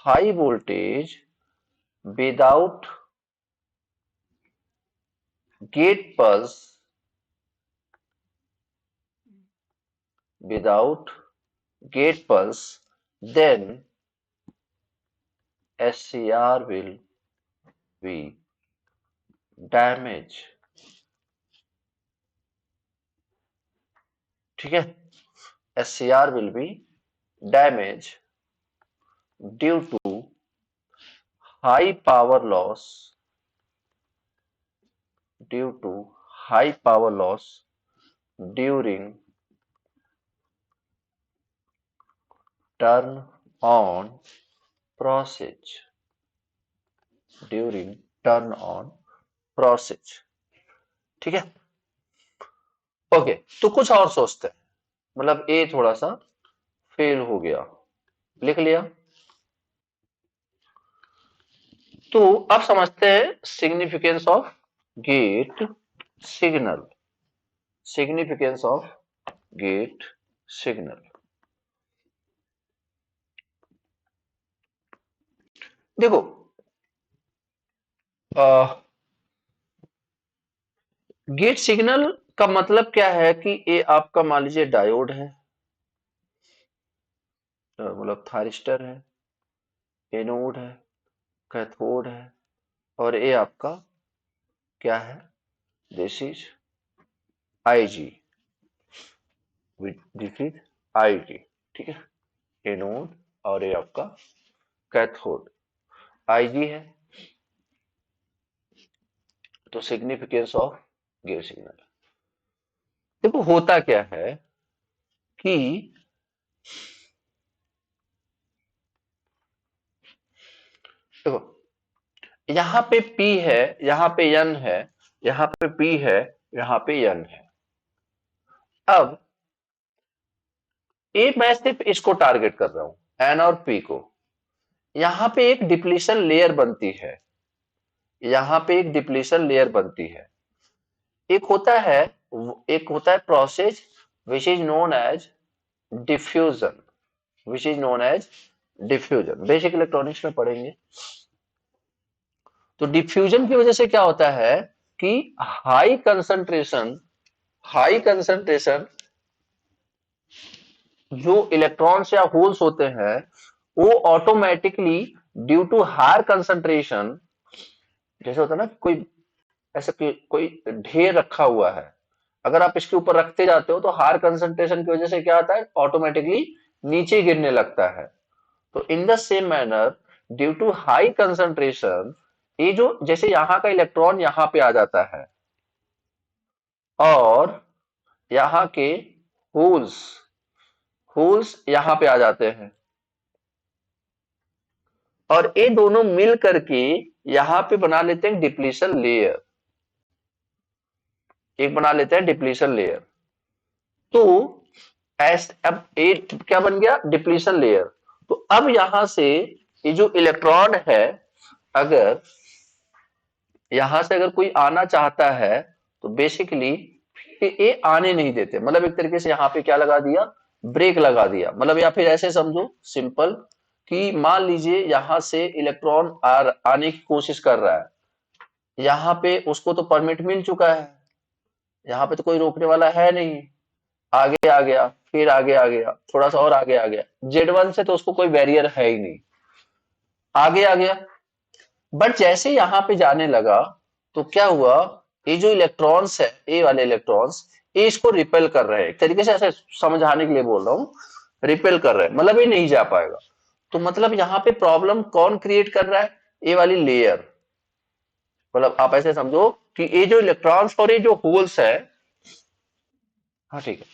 high voltage without gate pulse without gate pulse, then SCR will be damage. ठीक है, SCR will be damage due to high power loss, due to high power loss during turn on process, during turn on process. ठीक है, okay, तो कुछ और सोचते हैं, मतलब ए थोड़ा सा फेल हो गया, लिख लिया। तो अब समझते हैं significance of gate signal, significance of gate signal. देखो, गेट सिग्नल का मतलब क्या है कि ये आपका मान लीजिए डायोड है, मतलब थारिस्टर है, एनोड है, कैथोड है, और ये आपका क्या है, this is IG, this is IG. ठीक है, एनोड और ये आपका कैथोड, आईजी है। तो सिग्निफिकेंस ऑफ गेट सिग्नल, देखो होता क्या है कि देखो यहां पे P है, यहां पे N है, यहां पे P है, यहां पे N है। अब ए मैं सिर्फ इसको टारगेट कर रहा हूं, N और P को। यहां पे एक डिप्लीशन लेयर बनती है, यहां पे एक डिप्लीशन लेयर बनती है। एक होता है, एक होता है process which is known as diffusion, which is known as diffusion, basic electronics में पढ़ेंगे। तो डिफ्यूजन की वजह से क्या होता है कि हाई कंसंट्रेशन, हाई कंसंट्रेशन जो इलेक्ट्रॉन्स या होल्स होते हैं वो automatically due to higher concentration, जैसे होता है ना कोई ऐसा कोई ढेर रखा हुआ है, अगर आप इसके ऊपर रखते जाते हो तो हायर कंसंट्रेशन की वजह से क्या आता है, ऑटोमेटिकली नीचे गिरने लगता है। तो in the same manner due to high concentration, ये जो जैसे यहां का इलेक्ट्रॉन यहां पे आ जाता है और यहां के होल्स, होल्स यहां पे आ जाते हैं, और ये दोनों मिल करके यहां पे बना लेते हैं डिप्लीशन लेयर, एक बना लेते हैं डिप्लीशन लेयर। तो अब ये क्या बन गया, डिप्लीशन लेयर। तो अब यहां से ये जो इलेक्ट्रॉन है, अगर यहां से अगर कोई आना चाहता है तो बेसिकली ये आने नहीं देते, मतलब एक तरीके से यहां पे क्या लगा दिया, ब्रेक लगा दिया। मतलब या फिर ऐसे समझो सिंपल कि मान लीजिए यहां से इलेक्ट्रॉन आने की कोशिश कर रहा है, यहाँ पे उसको तो परमिट मिल चुका है, यहाँ पे तो कोई रोकने वाला है नहीं, आगे आ गया, फिर आगे आ गया, थोड़ा सा और आगे आ गया, Z1 से तो उसको कोई बैरियर है ही नहीं, आगे आ गया। बट जैसे यहाँ पे जाने लगा तो क्या हुआ, ये जो इलेक्ट्रॉन्स है, ए वाले इलेक्ट्रॉन्स, ये इसको रिपेल कर रहे हैं, एक तरीके से ऐसे समझाने के लिए बोल रहा हूँ, रिपेल कर रहे हैं, मतलब ये नहीं जा पाएगा। तो मतलब यहाँ पे प्रॉब्लम कौन क्रिएट कर रहा है, ये वाली लेयर। मतलब आप ऐसे समझो कि ये जो इलेक्ट्रॉन्स और ये जो होल्स है, हाँ ठीक है,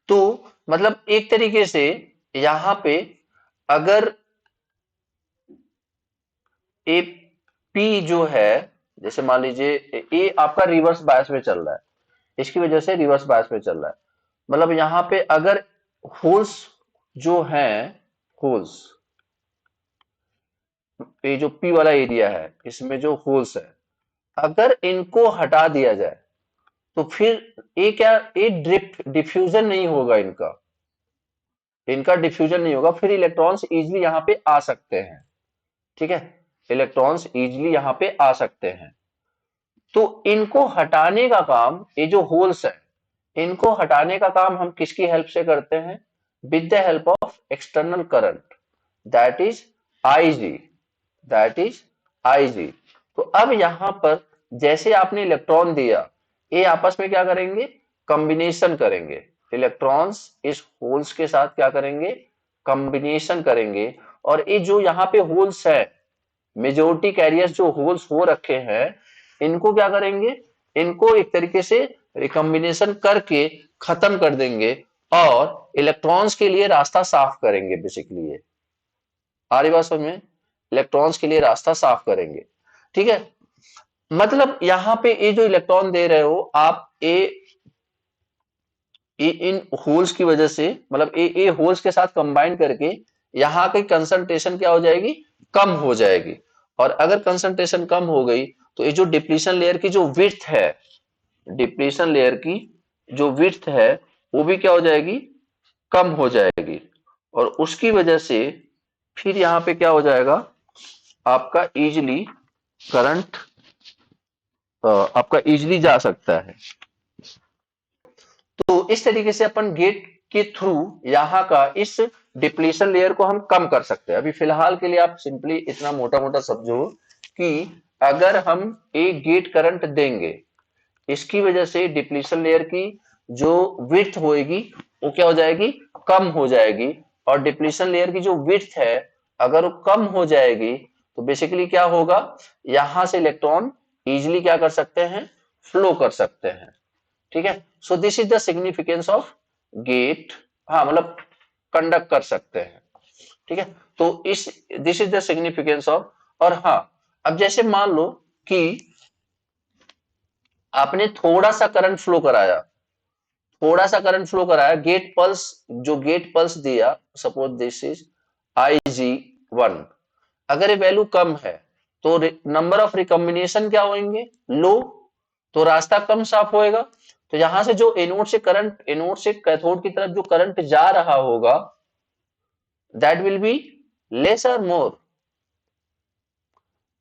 तो मतलब एक तरीके से यहां पे अगर ए पी जो है, जैसे मान लीजिए ए आपका रिवर्स बायस में चल रहा है, इसकी वजह से रिवर्स बायस में चल रहा है, मतलब यहां पे अगर होल्स जो है, होल्स, ये जो पी वाला एरिया है इसमें जो होल्स है, अगर इनको हटा दिया जाए तो फिर ये क्या, ये ड्रिफ्ट डिफ्यूजन नहीं होगा, इनका इनका डिफ्यूजन नहीं होगा, फिर इलेक्ट्रॉन्स इजीली यहां पे आ सकते हैं। ठीक है, इलेक्ट्रॉन्स इजीली यहां पे आ सकते हैं। तो इनको हटाने का काम, ये जो होल्स है इनको हटाने का काम हम किसकी हेल्प से करते हैं? With the help of external current, that is IG, that is IG. तो अब यहां पर जैसे आपने इलेक्ट्रॉन दिया, ये आपस में क्या करेंगे? कॉम्बिनेशन करेंगे। इलेक्ट्रॉन्स इस होल्स के साथ क्या करेंगे? कॉम्बिनेशन करेंगे। और ये जो यहाँ पे होल्स है, मेजोरिटी कैरियर्स जो होल्स हो रखे हैं, इनको क्या करेंगे? इनको एक तरीके से रिकॉम्बिनेशन करके खत्म कर देंगे और इलेक्ट्रॉन्स के लिए रास्ता साफ करेंगे। बेसिकली ये आ रही बात समझ में? इलेक्ट्रॉन्स के लिए रास्ता साफ करेंगे। ठीक है, मतलब यहां पे ये जो इलेक्ट्रॉन दे रहे हो आप, ये इन होल्स की वजह से, मतलब ये होल्स के साथ कंबाइन करके यहाँ की कंसंट्रेशन क्या हो जाएगी? कम हो जाएगी। और अगर कंसंट्रेशन कम हो गई तो ये जो डिप्लीशन लेयर की जो विड्थ है, डिप्लीशन लेयर की जो विड्थ है वो भी क्या हो जाएगी? कम हो जाएगी। और उसकी वजह से फिर यहाँ पे क्या हो जाएगा? आपका इजिली करंट आपका इजिली जा सकता है। तो इस तरीके से अपन गेट के थ्रू यहाँ का इस डिप्लीशन लेयर को हम कम कर सकते हैं। अभी फिलहाल के लिए आप सिंपली इतना मोटा मोटा समझो कि अगर हम एक गेट करंट देंगे, इसकी वजह से डिप्लीशन लेयर की जो विड्थ होएगी वो क्या हो जाएगी? कम हो जाएगी। और डिप्लीशन लेयर की जो विड्थ है अगर वो कम हो जाएगी तो बेसिकली क्या होगा? यहां से इलेक्ट्रॉन इजिली क्या कर सकते हैं? फ्लो कर सकते हैं। ठीक है, so this is the significance of gate. हाँ, मतलब कंडक्ट कर सकते हैं। ठीक है, तो इस this is the significance of. और हाँ, अब जैसे मान लो कि आपने थोड़ा सा करंट फ्लो कराया, थोड़ा सा करंट फ्लो कराया, गेट पल्स, जो गेट पल्स दिया, सपोज दिस इज IG1, अगर ये वैल्यू कम है तो नंबर ऑफ रिकॉम्बिनेशन क्या होंगे? लो, तो रास्ता कम साफ होएगा। तो यहां से जो एनोड से करंट, एनोड से कैथोड की तरफ जो करंट जा रहा होगा दैट विल बी लेस और मोर।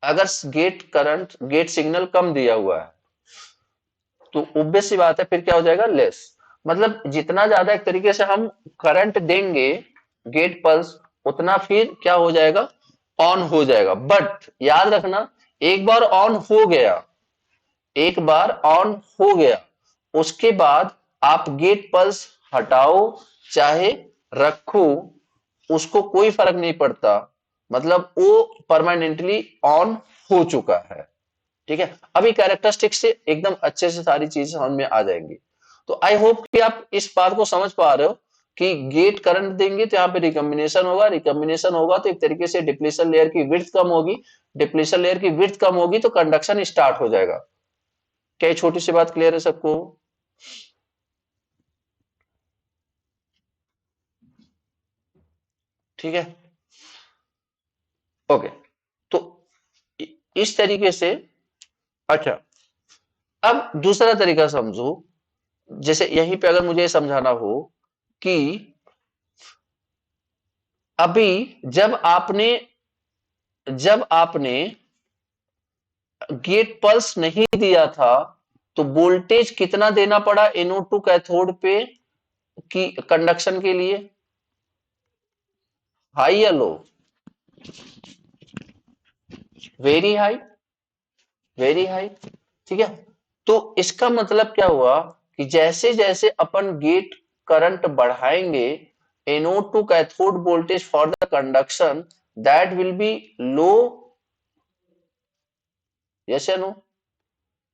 अगर गेट करंट, गेट सिग्नल कम दिया हुआ है तो ऑब्वियस सी बात है फिर क्या हो जाएगा? लेस। मतलब जितना ज्यादा एक तरीके से हम करंट देंगे गेट पल्स, उतना फिर क्या हो जाएगा? ऑन हो जाएगा। बट याद रखना, एक बार ऑन हो गया, एक बार ऑन हो गया, उसके बाद आप गेट पल्स हटाओ चाहे रखो, उसको कोई फर्क नहीं पड़ता। मतलब वो परमानेंटली ऑन हो चुका है। ठीक है, अभी कैरेक्टरिस्टिक्स से एकदम अच्छे से सारी चीजें समझ में आ जाएंगी। तो आई होप कि आप इस बात को समझ पा रहे हो कि गेट करंट देंगे तो यहाँ पे रिकॉम्बिनेशन होगा, रिकॉम्बिनेशन होगा तो एक तरीके से डिप्लीशन लेयर की विड्थ कम होगी, डिप्लीशन लेयर की विड्थ कम होगी तो कंडक्शन स्टार्ट हो जाएगा। क्या ये छोटी सी बात क्लियर है सबको? ठीक है, ओके। तो इस तरीके से, अच्छा, अब दूसरा तरीका समझो। जैसे यहीं पे अगर मुझे समझाना हो कि अभी जब आपने गेट पल्स नहीं दिया था तो वोल्टेज कितना देना पड़ा एनोड टू कैथोड पे की कंडक्शन के लिए? हाई या low? Very high, very high. ठीक है, तो इसका मतलब क्या हुआ कि जैसे जैसे अपन गेट करंट बढ़ाएंगे, anode to cathode voltage for the conduction that will be low. Yes या नो?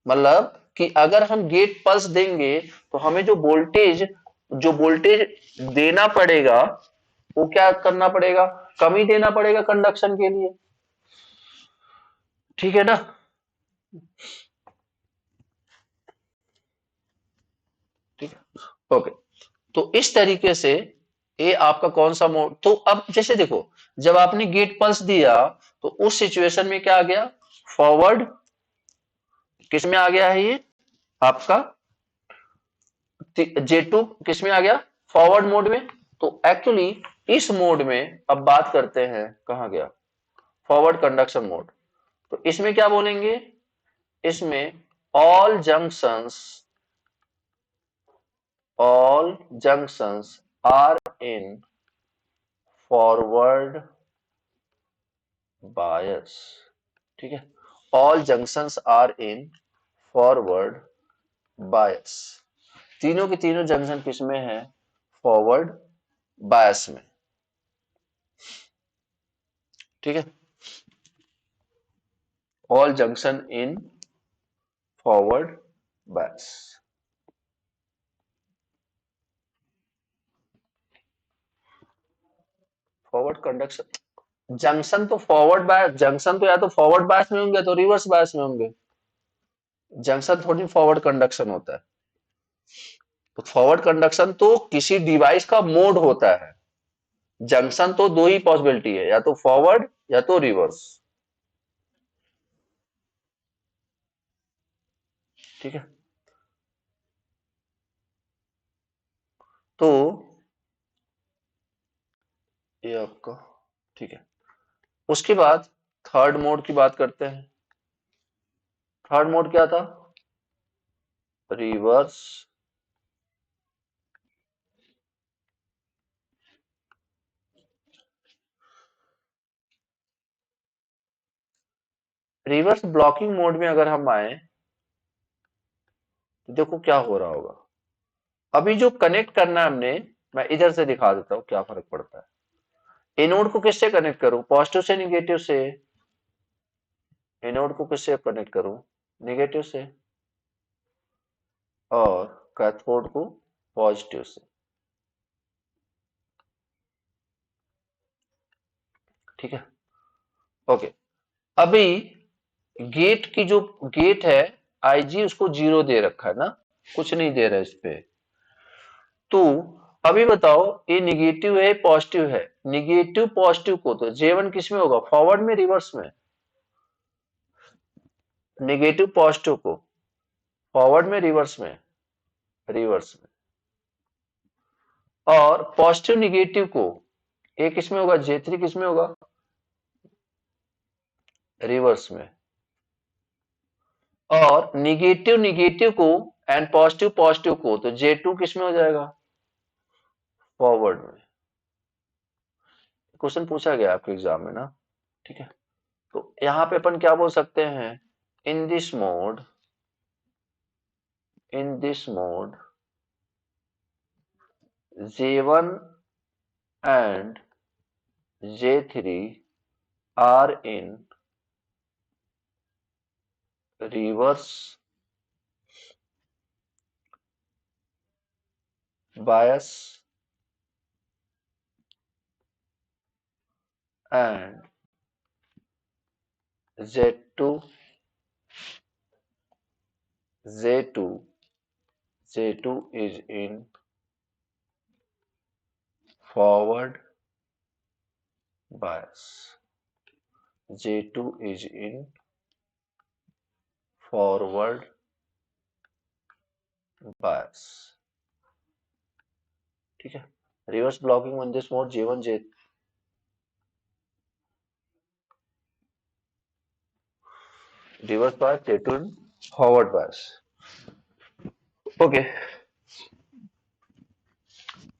मतलब कि अगर हम गेट पल्स देंगे तो हमें जो वोल्टेज देना पड़ेगा वो क्या करना पड़ेगा? कम ही देना पड़ेगा कंडक्शन के लिए। ठीक है ना? ठीक है, ओके। तो इस तरीके से ये आपका कौन सा मोड, तो अब जैसे देखो, जब आपने गेट पल्स दिया तो उस सिचुएशन में क्या आ गया? फॉरवर्ड, किस में आ गया है ये आपका? J2 किस में आ गया? फॉरवर्ड मोड में। तो एक्चुअली इस मोड में अब बात करते हैं, कहां गया? Forward conduction mode. तो इसमें क्या बोलेंगे? इसमें all junctions are in forward bias. ठीक है, all junctions are in forward bias. तीनों के तीनों जंक्शन किस में है? फॉरवर्ड बायस में. ठीक है, all junction in forward bias. Forward conduction junction तो फॉरवर्ड बायस, जंक्शन तो या तो फॉरवर्ड बायस में होंगे तो रिवर्स बायस में होंगे. जंक्शन थोड़ी फॉरवर्ड कंडक्शन होता है. तो फॉरवर्ड कंडक्शन तो किसी डिवाइस का मोड होता है. जंक्शन तो दो ही पॉसिबिलिटी है, या तो फॉरवर्ड या तो रिवर्स. ठीक है, तो ये आपका ठीक है. उसके बाद थर्ड मोड की बात करते हैं. थर्ड मोड क्या था? रिवर्स रिवर्स ब्लॉकिंग मोड में अगर हम आए तो देखो क्या हो रहा होगा. अभी जो कनेक्ट करना है हमने, मैं इधर से दिखा देता हूं क्या फर्क पड़ता है. एनोड को किससे कनेक्ट करूं? पॉजिटिव से निगेटिव से. एनोड को किससे कनेक्ट करूं? निगेटिव से. और कैथोड को पॉजिटिव से. ठीक है, ओके. अभी गेट की जो गेट है आईजी, उसको 0 दे रखा है ना, कुछ नहीं दे रहा है इस पे. तो अभी बताओ, ये निगेटिव है पॉजिटिव है? निगेटिव पॉजिटिव को तो J1 किस में होगा? फॉरवर्ड में रिवर्स में? निगेटिव पॉजिटिव को फॉरवर्ड में रिवर्स में? रिवर्स में. और पॉजिटिव निगेटिव को ए किस में होगा? J3 किस में होगा? रिवर्स में. और निगेटिव निगेटिव को एंड पॉजिटिव पॉजिटिव को तो J2 किस में हो जाएगा? फॉरवर्ड में. क्वेश्चन पूछा गया आपके एग्जाम में ना. ठीक है, तो यहां पे अपन क्या बोल सकते हैं? In this mode, J1 and J3 are in reverse bias and Z2 is in forward bias. J2 is in forward bias. ठीक है, reverse blocking on this mode J1 J reverse bias, J2 in forward bias. Okay,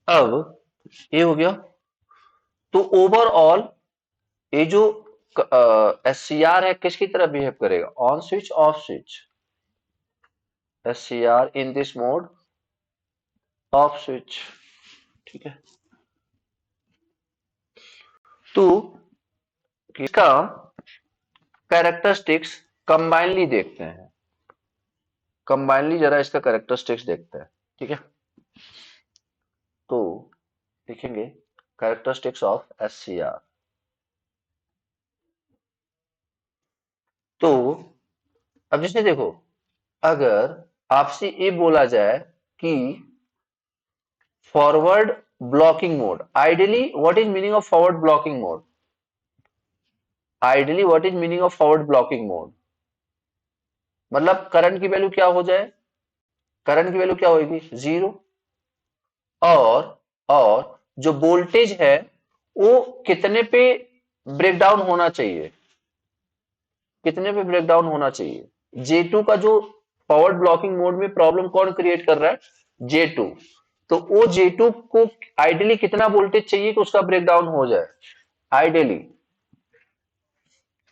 अब ये हो गया. तो overall ये जो SCR है किसकी तरह बिहेव करेगा? On switch off switch. SCR in this mode off switch. ठीक है, तो इसका कैरेक्टरिस्टिक्स कंबाइनली देखते हैं. कंबाइनली जरा इसका कैरेक्टरिस्टिक्स देखते हैं. ठीक है, तो लिखेंगे कैरेक्टरिस्टिक्स ऑफ SCR. तो अब जैसे देखो, अगर आपसे ये बोला जाए कि forward blocking mode, ideally what is meaning of forward blocking mode? Ideally what is meaning of forward blocking mode? मतलब करंट की वैल्यू क्या हो जाए? करंट की वैल्यू क्या होगी? 0. और जो वोल्टेज है वो कितने पे ब्रेकडाउन होना चाहिए? कितने पे ब्रेकडाउन होना चाहिए? J2 का जो फॉरवर्ड ब्लॉकिंग मोड में प्रॉब्लम कौन क्रिएट कर रहा है? J2। तो वो J2 को आइडियली कितना वोल्टेज चाहिए कि उसका ब्रेकडाउन हो जाए? Ideally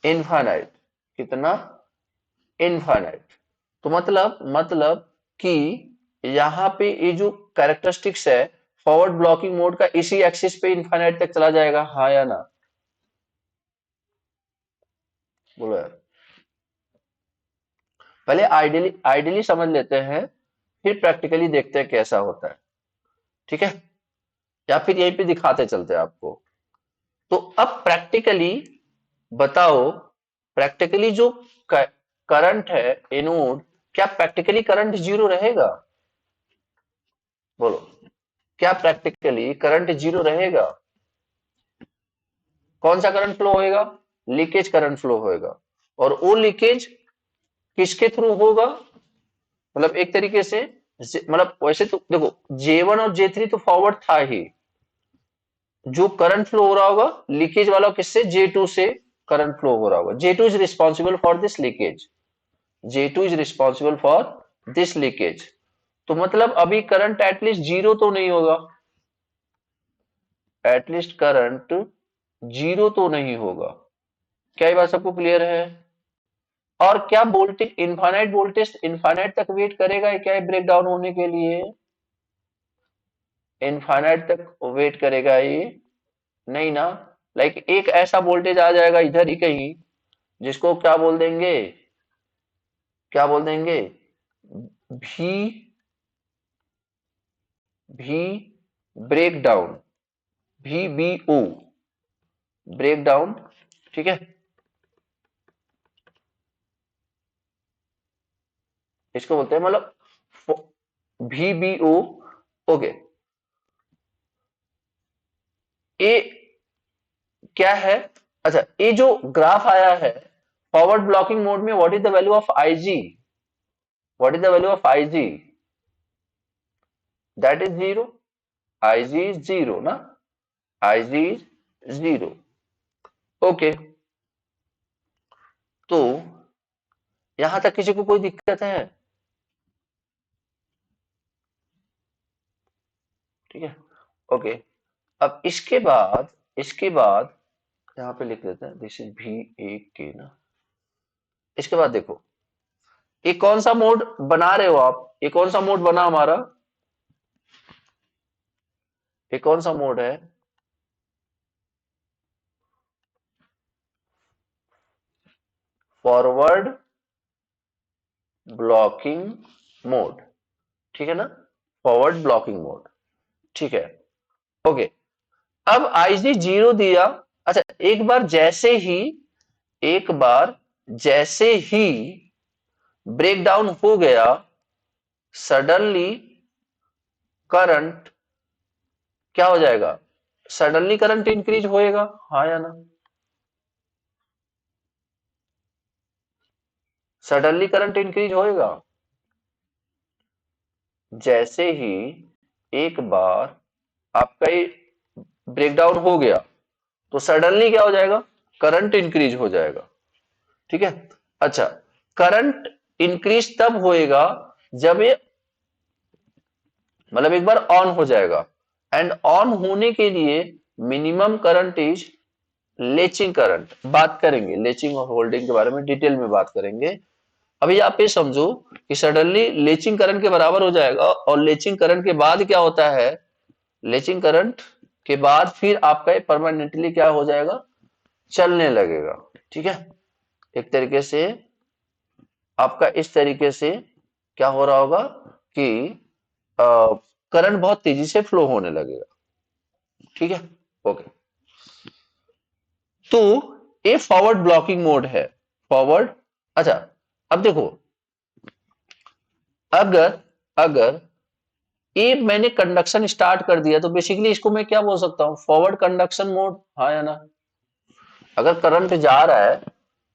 infinite. कितना? इनफाइनाइट। तो मतलब कि यहाँ पे ये जो कैरेक्टरिस्टिक्स है फॉरवर्ड ब्लॉकिंग मोड का, इसी एक्सिस पे इनफाइनाइट तक चला जाएगा, हाँ या ना? बोलो यार। पहले आइडियली समझ लेते हैं, फिर प्रैक्टिकली देखते हैं कैसा होता है। ठीक है, या फिर यहीं पे दिखाते चलते हैं आपको। तो अब प्रैक्टिकली बताओ, प्रैक्टिकली जो करंट है इनोड, क्या प्रैक्टिकली करंट जीरो रहेगा? बोलो, क्या प्रैक्टिकली करंट जीरो रहेगा? कौन सा करंट फ्लो होएगा? लीकेज करंट फ्लो होएगा। और वो लीकेज किसके थ्रू होगा? मतलब एक तरीके से मतलब वैसे तो देखो J1 और J3 तो फॉरवर्ड था ही, जो करंट फ्लो हो रहा होगा लीकेज वाला किससे? J2 से करंट फ्लो हो रहा होगा। J2 is responsible for this leakage. J2 is responsible for this leakage. तो मतलब अभी करंट एटलीस्ट जीरो तो नहीं होगा, एटलीस्ट करंट जीरो तो नहीं होगा। क्या ये बात सबको क्लियर है? और क्या वोल्टेज इनफाइनाइट तक वेट करेगा क्या ये ब्रेक डाउन होने के लिए? इनफाइनाइट तक वेट करेगा ये? नहीं ना। लाइक एक ऐसा वोल्टेज आ जाएगा इधर ही कहीं, जिसको क्या बोल देंगे? क्या बोल देंगे? भी भी break down, VBO break down. ठीक है, इसको बोलते हैं मतलब VBO। ओके, ये क्या है? अच्छा, ये जो ग्राफ आया है फॉरवर्ड ब्लॉकिंग मोड में, what is the value of IG? What is the value of IG? That is zero. IG is zero ना, IG इज जीरो। ओके, तो यहां तक किसी को कोई दिक्कत है? ठीक है, ओके। अब इसके बाद यहाँ पे लिख देते हैं दिस इज VAK ना। इसके बाद देखो, ये कौन सा मोड बना रहे हो आप? ये कौन सा मोड बना हमारा? ये कौन सा मोड है? Forward blocking mode. ठीक है ना, फॉरवर्ड ब्लॉकिंग मोड। ठीक है, ओके। अब IG जीरो दिया। अच्छा, एक बार जैसे ही ब्रेक डाउन हो गया, सडनली करंट क्या हो जाएगा? सडनली करंट इंक्रीज होएगा, हाँ या ना? सडनली करंट इंक्रीज होएगा। जैसे ही एक बार आपका ये ब्रेकडाउन हो गया, तो सडनली क्या हो जाएगा? करंट इंक्रीज हो जाएगा। ठीक है, अच्छा, करंट इंक्रीज तब होएगा जब ये मतलब एक बार ऑन हो जाएगा। एंड ऑन होने के लिए minimum current is latching current. बात करेंगे लेचिंग और होल्डिंग के बारे में, डिटेल में बात करेंगे। अभी आप ये समझो कि सडनली लेचिंग करंट के बराबर हो जाएगा, और लेचिंग करंट के बाद क्या होता है? लेचिंग करंट के बाद फिर आपका परमानेंटली क्या हो जाएगा? चलने लगेगा। ठीक है, एक तरीके से आपका इस तरीके से क्या हो रहा होगा कि करंट बहुत तेजी से फ्लो होने लगेगा। ठीक है, ओके। तो ये फॉरवर्ड ब्लॉकिंग मोड है, फॉरवर्ड। अच्छा, अब देखो, अगर अगर ये मैंने कंडक्शन स्टार्ट कर दिया, तो बेसिकली इसको मैं क्या बोल सकता हूं? फॉरवर्ड कंडक्शन मोड, हाँ या ना? अगर करंट जा रहा है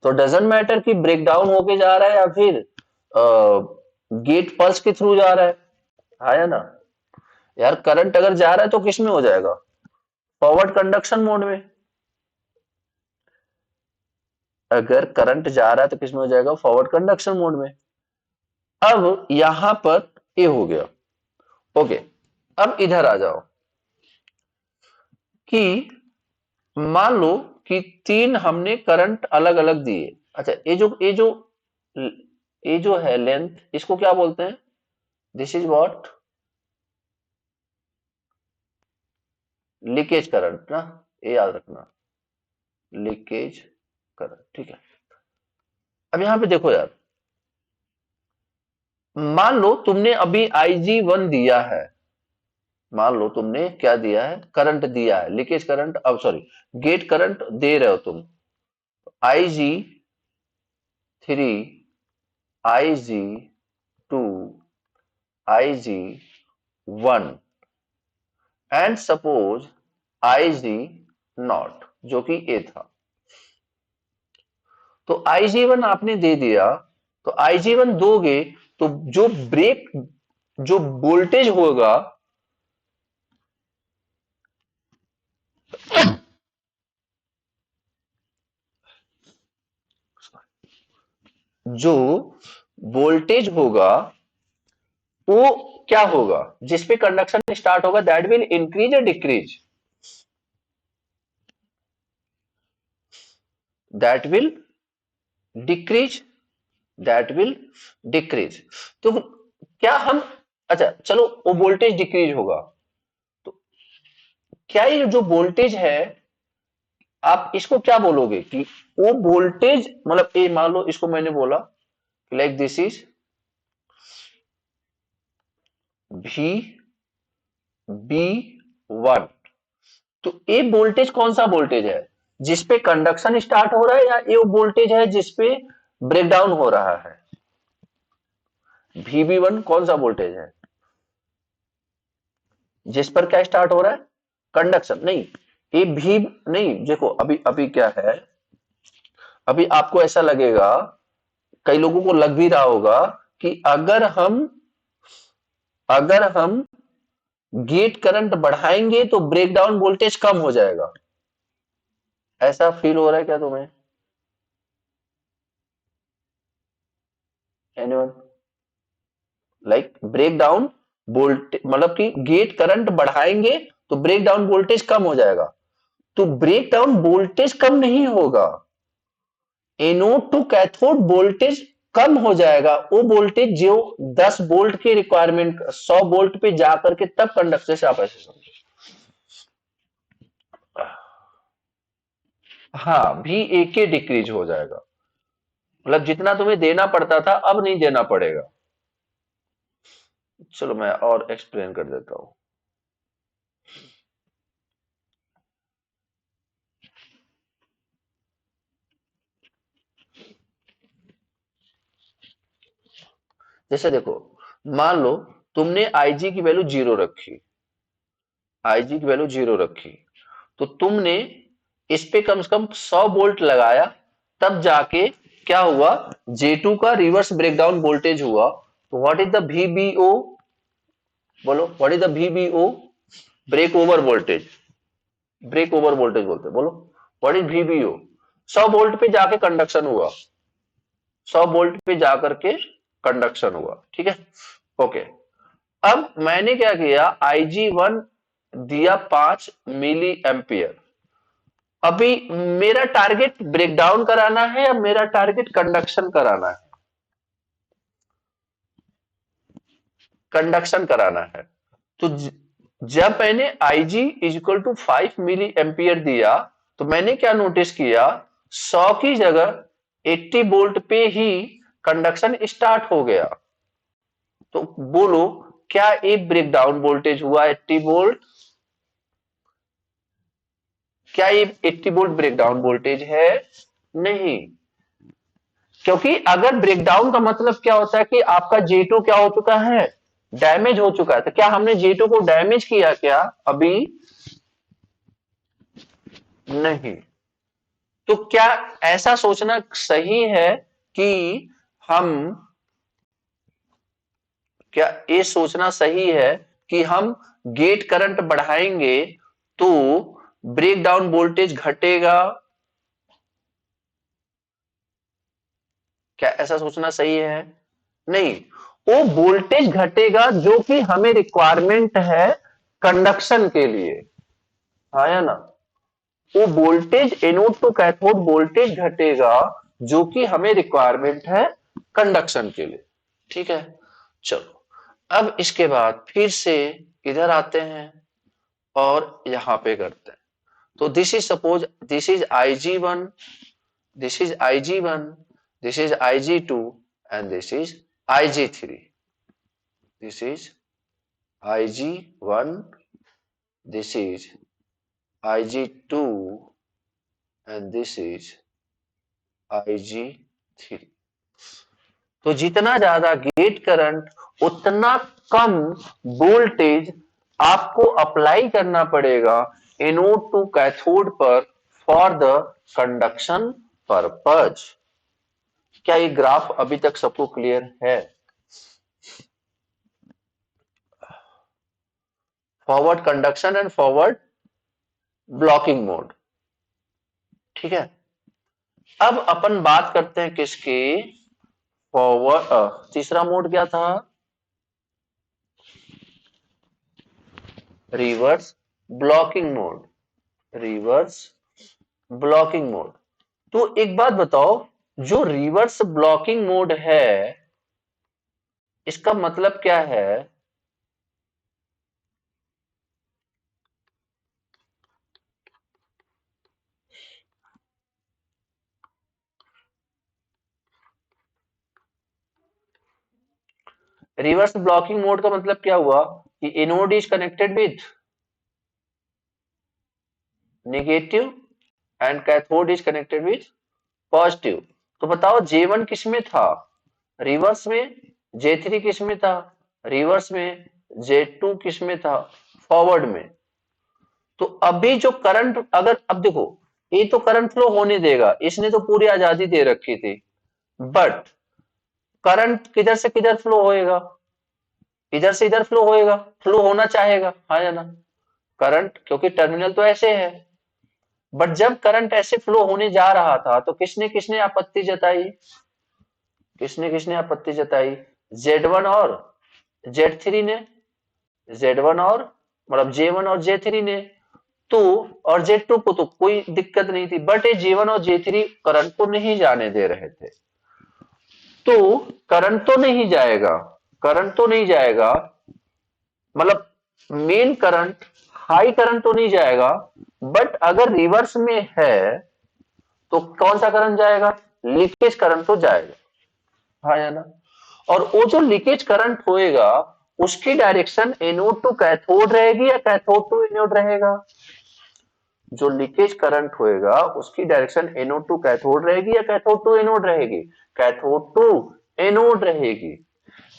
तो डजेंट मैटर कि ब्रेक डाउन होके जा रहा है या फिर गेट पल्स के थ्रू जा रहा है, हाँ या ना? यार करंट अगर जा रहा है तो किस में हो जाएगा? फॉरवर्ड कंडक्शन मोड में। अगर करंट जा रहा है तो किस में हो जाएगा? फॉरवर्ड कंडक्शन मोड में। अब यहां पर ए हो गया। ओके, अब इधर आ जाओ कि मान लो कि तीन हमने करंट अलग अलग दिए। अच्छा, ये जो है लेंथ, इसको क्या बोलते हैं? This is what? Leakage current ना, ये याद रखना, लीकेज करंट। ठीक है, अब यहां पे देखो यार, मान लो तुमने अभी IG1 दिया है, मान लो तुमने क्या दिया है, करंट दिया है, लीकेज करंट, अब सॉरी, गेट करंट दे रहे हो तुम, IG3, IG2, IG1 and suppose IG0, जो कि ए था। तो IG1 आपने दे दिया, तो IG1 दोगे तो जो ब्रेक, जो वोल्टेज होगा, जो वोल्टेज होगा वो क्या होगा, जिसपे कंडक्शन स्टार्ट होगा, दैट विल इंक्रीज या decrease? That will decrease, that will decrease. तो क्या हम, अच्छा चलो, वो वोल्टेज डिक्रीज होगा, तो क्या ये जो वोल्टेज है, आप इसको क्या बोलोगे कि वो वोल्टेज, मतलब ये मान लो इसको मैंने बोला लाइक दिस इज VB1, तो ये वोल्टेज कौन सा वोल्टेज है, जिसपे कंडक्शन स्टार्ट हो रहा है, या ये वोल्टेज है जिसपे ब्रेकडाउन हो रहा है? VB1 कौन सा वोल्टेज है, जिस पर क्या स्टार्ट हो रहा है, कंडक्शन? नहीं, ये भी नहीं, देखो अभी अभी क्या है, अभी आपको ऐसा लगेगा, कई लोगों को लग भी रहा होगा कि अगर हम गेट करंट बढ़ाएंगे तो ब्रेकडाउन वोल्टेज कम हो जाएगा। ऐसा फील हो रहा है क्या तुम्हें? Anyone? Like break down voltage, मतलब कि गेट करंट बढ़ाएंगे तो ब्रेक डाउन वोल्टेज कम हो जाएगा। तो ब्रेक डाउन वोल्टेज कम नहीं होगा, एनोड टू कैथोड वोल्टेज कम हो जाएगा। वो वोल्टेज जो 10 वोल्ट के रिक्वायरमेंट 100 वोल्ट पे जाकर के तब कंडक्टर से, आप ऐसे समझो। हाँ, भी एक के डिक्रीज हो जाएगा, मतलब जितना तुम्हें देना पड़ता था अब नहीं देना पड़ेगा। चलो मैं और एक्सप्लेन कर देता हूं। जैसे देखो, मान लो तुमने IG की वैल्यू जीरो रखी, IG की वैल्यू जीरो रखी, तो तुमने इस पे कम से कम 100 वोल्ट लगाया, तब जाके क्या हुआ, J2 का रिवर्स ब्रेकडाउन वोल्टेज हुआ। तो व्हाट इज द VBO? बोलो, what is the VBO? Break over voltage, break over voltage बोलते हैं, बोलो व्हाट इज VBO? 100 वोल्ट पे जाके कंडक्शन हुआ, 100 वोल्ट पे जाकर के कंडक्शन हुआ, ठीक है। ओके, अब मैंने क्या किया, IG1 दिया 5 मिली एम्पियर। अभी मेरा टारगेट ब्रेकडाउन कराना है या मेरा टारगेट कंडक्शन कराना है? कंडक्शन कराना है। तो जब मैंने IG is equal to 5 milliampere दिया, तो मैंने क्या नोटिस किया, 100 की जगह 80 वोल्ट पे ही कंडक्शन स्टार्ट हो गया। तो बोलो, क्या ये ब्रेकडाउन वोल्टेज हुआ 80 वोल्ट? क्या ये 80 वोल्ट ब्रेकडाउन वोल्टेज है? नहीं, क्योंकि अगर ब्रेकडाउन का मतलब क्या होता है कि आपका J2 क्या हो चुका है, डैमेज हो चुका है। तो क्या हमने J2 को डैमेज किया क्या अभी? नहीं। तो क्या ऐसा सोचना सही है कि हम, क्या ये सोचना सही है कि हम गेट करंट बढ़ाएंगे तो ब्रेक डाउन वोल्टेज घटेगा? क्या ऐसा सोचना सही है? नहीं। वो वोल्टेज घटेगा जो कि हमें रिक्वायरमेंट है कंडक्शन के लिए, आया ना। वो voltage anode to cathode voltage घटेगा जो कि हमें रिक्वायरमेंट है कंडक्शन के लिए, ठीक है। चलो अब इसके बाद फिर से इधर आते हैं और यहां पे करते हैं। तो this is suppose this is Ig1, this is Ig1, this is Ig2 and this is Ig3. This is Ig1, this is Ig2 and this is Ig3. तो जितना ज्यादा गेट करंट उतना कम वोल्टेज आपको अप्लाई करना पड़ेगा एनोड टू कैथोड पर for the conduction purpose. क्या ये ग्राफ अभी तक सबको क्लियर है? Forward conduction and forward blocking mode, ठीक है। अब अपन बात करते हैं किसकी, फॉरवर्ड तीसरा मोड क्या था, reverse blocking mode, reverse blocking mode. तो एक बात बताओ, जो रिवर्स ब्लॉकिंग मोड है इसका मतलब क्या है? रिवर्स ब्लॉकिंग मोड का मतलब क्या हुआ कि anode is connected with negative and cathode is connected with positive. तो बताओ J1 किस में था, रिवर्स में, J3 किस में था, रिवर्स में, J2 किस में था, फॉरवर्ड में। तो अभी जो करंट, अगर अब देखो ये तो करंट फ्लो होने देगा, इसने तो पूरी आजादी दे रखी थी, बट करंट किधर से किधर फ्लो होएगा, इधर से इधर फ्लो होएगा, फ्लो होना चाहेगा, हाँ या ना। करंट क्योंकि टर्मिनल तो ऐसे है, बट जब करंट ऐसे फ्लो होने जा रहा था तो किसने किसने आपत्ति जताई, किसने किसने आपत्ति जताई, Z1 और Z3 ने, Z1 और मतलब J1 और J3 ने। तो और Z2 को तो कोई दिक्कत नहीं थी, बट ये J1 और J3 करंट को नहीं जाने दे रहे थे। तो करंट तो नहीं जाएगा, करंट तो नहीं जाएगा, मतलब मेन करंट, हाई करंट तो नहीं जाएगा, बट अगर रिवर्स में है तो कौन सा करंट जाएगा, लीकेज करंट तो जाएगा, हाँ या ना। और वो जो लीकेज करंट होएगा उसकी डायरेक्शन एनोड टू कैथोड रहेगी या कैथोड टू एनोड रहेगा, जो लीकेज करंट होएगा उसकी डायरेक्शन एनोड टू कैथोड रहेगी या कैथोड टू एनोड रहेगी, कैथोड टू एनोड रहेगी।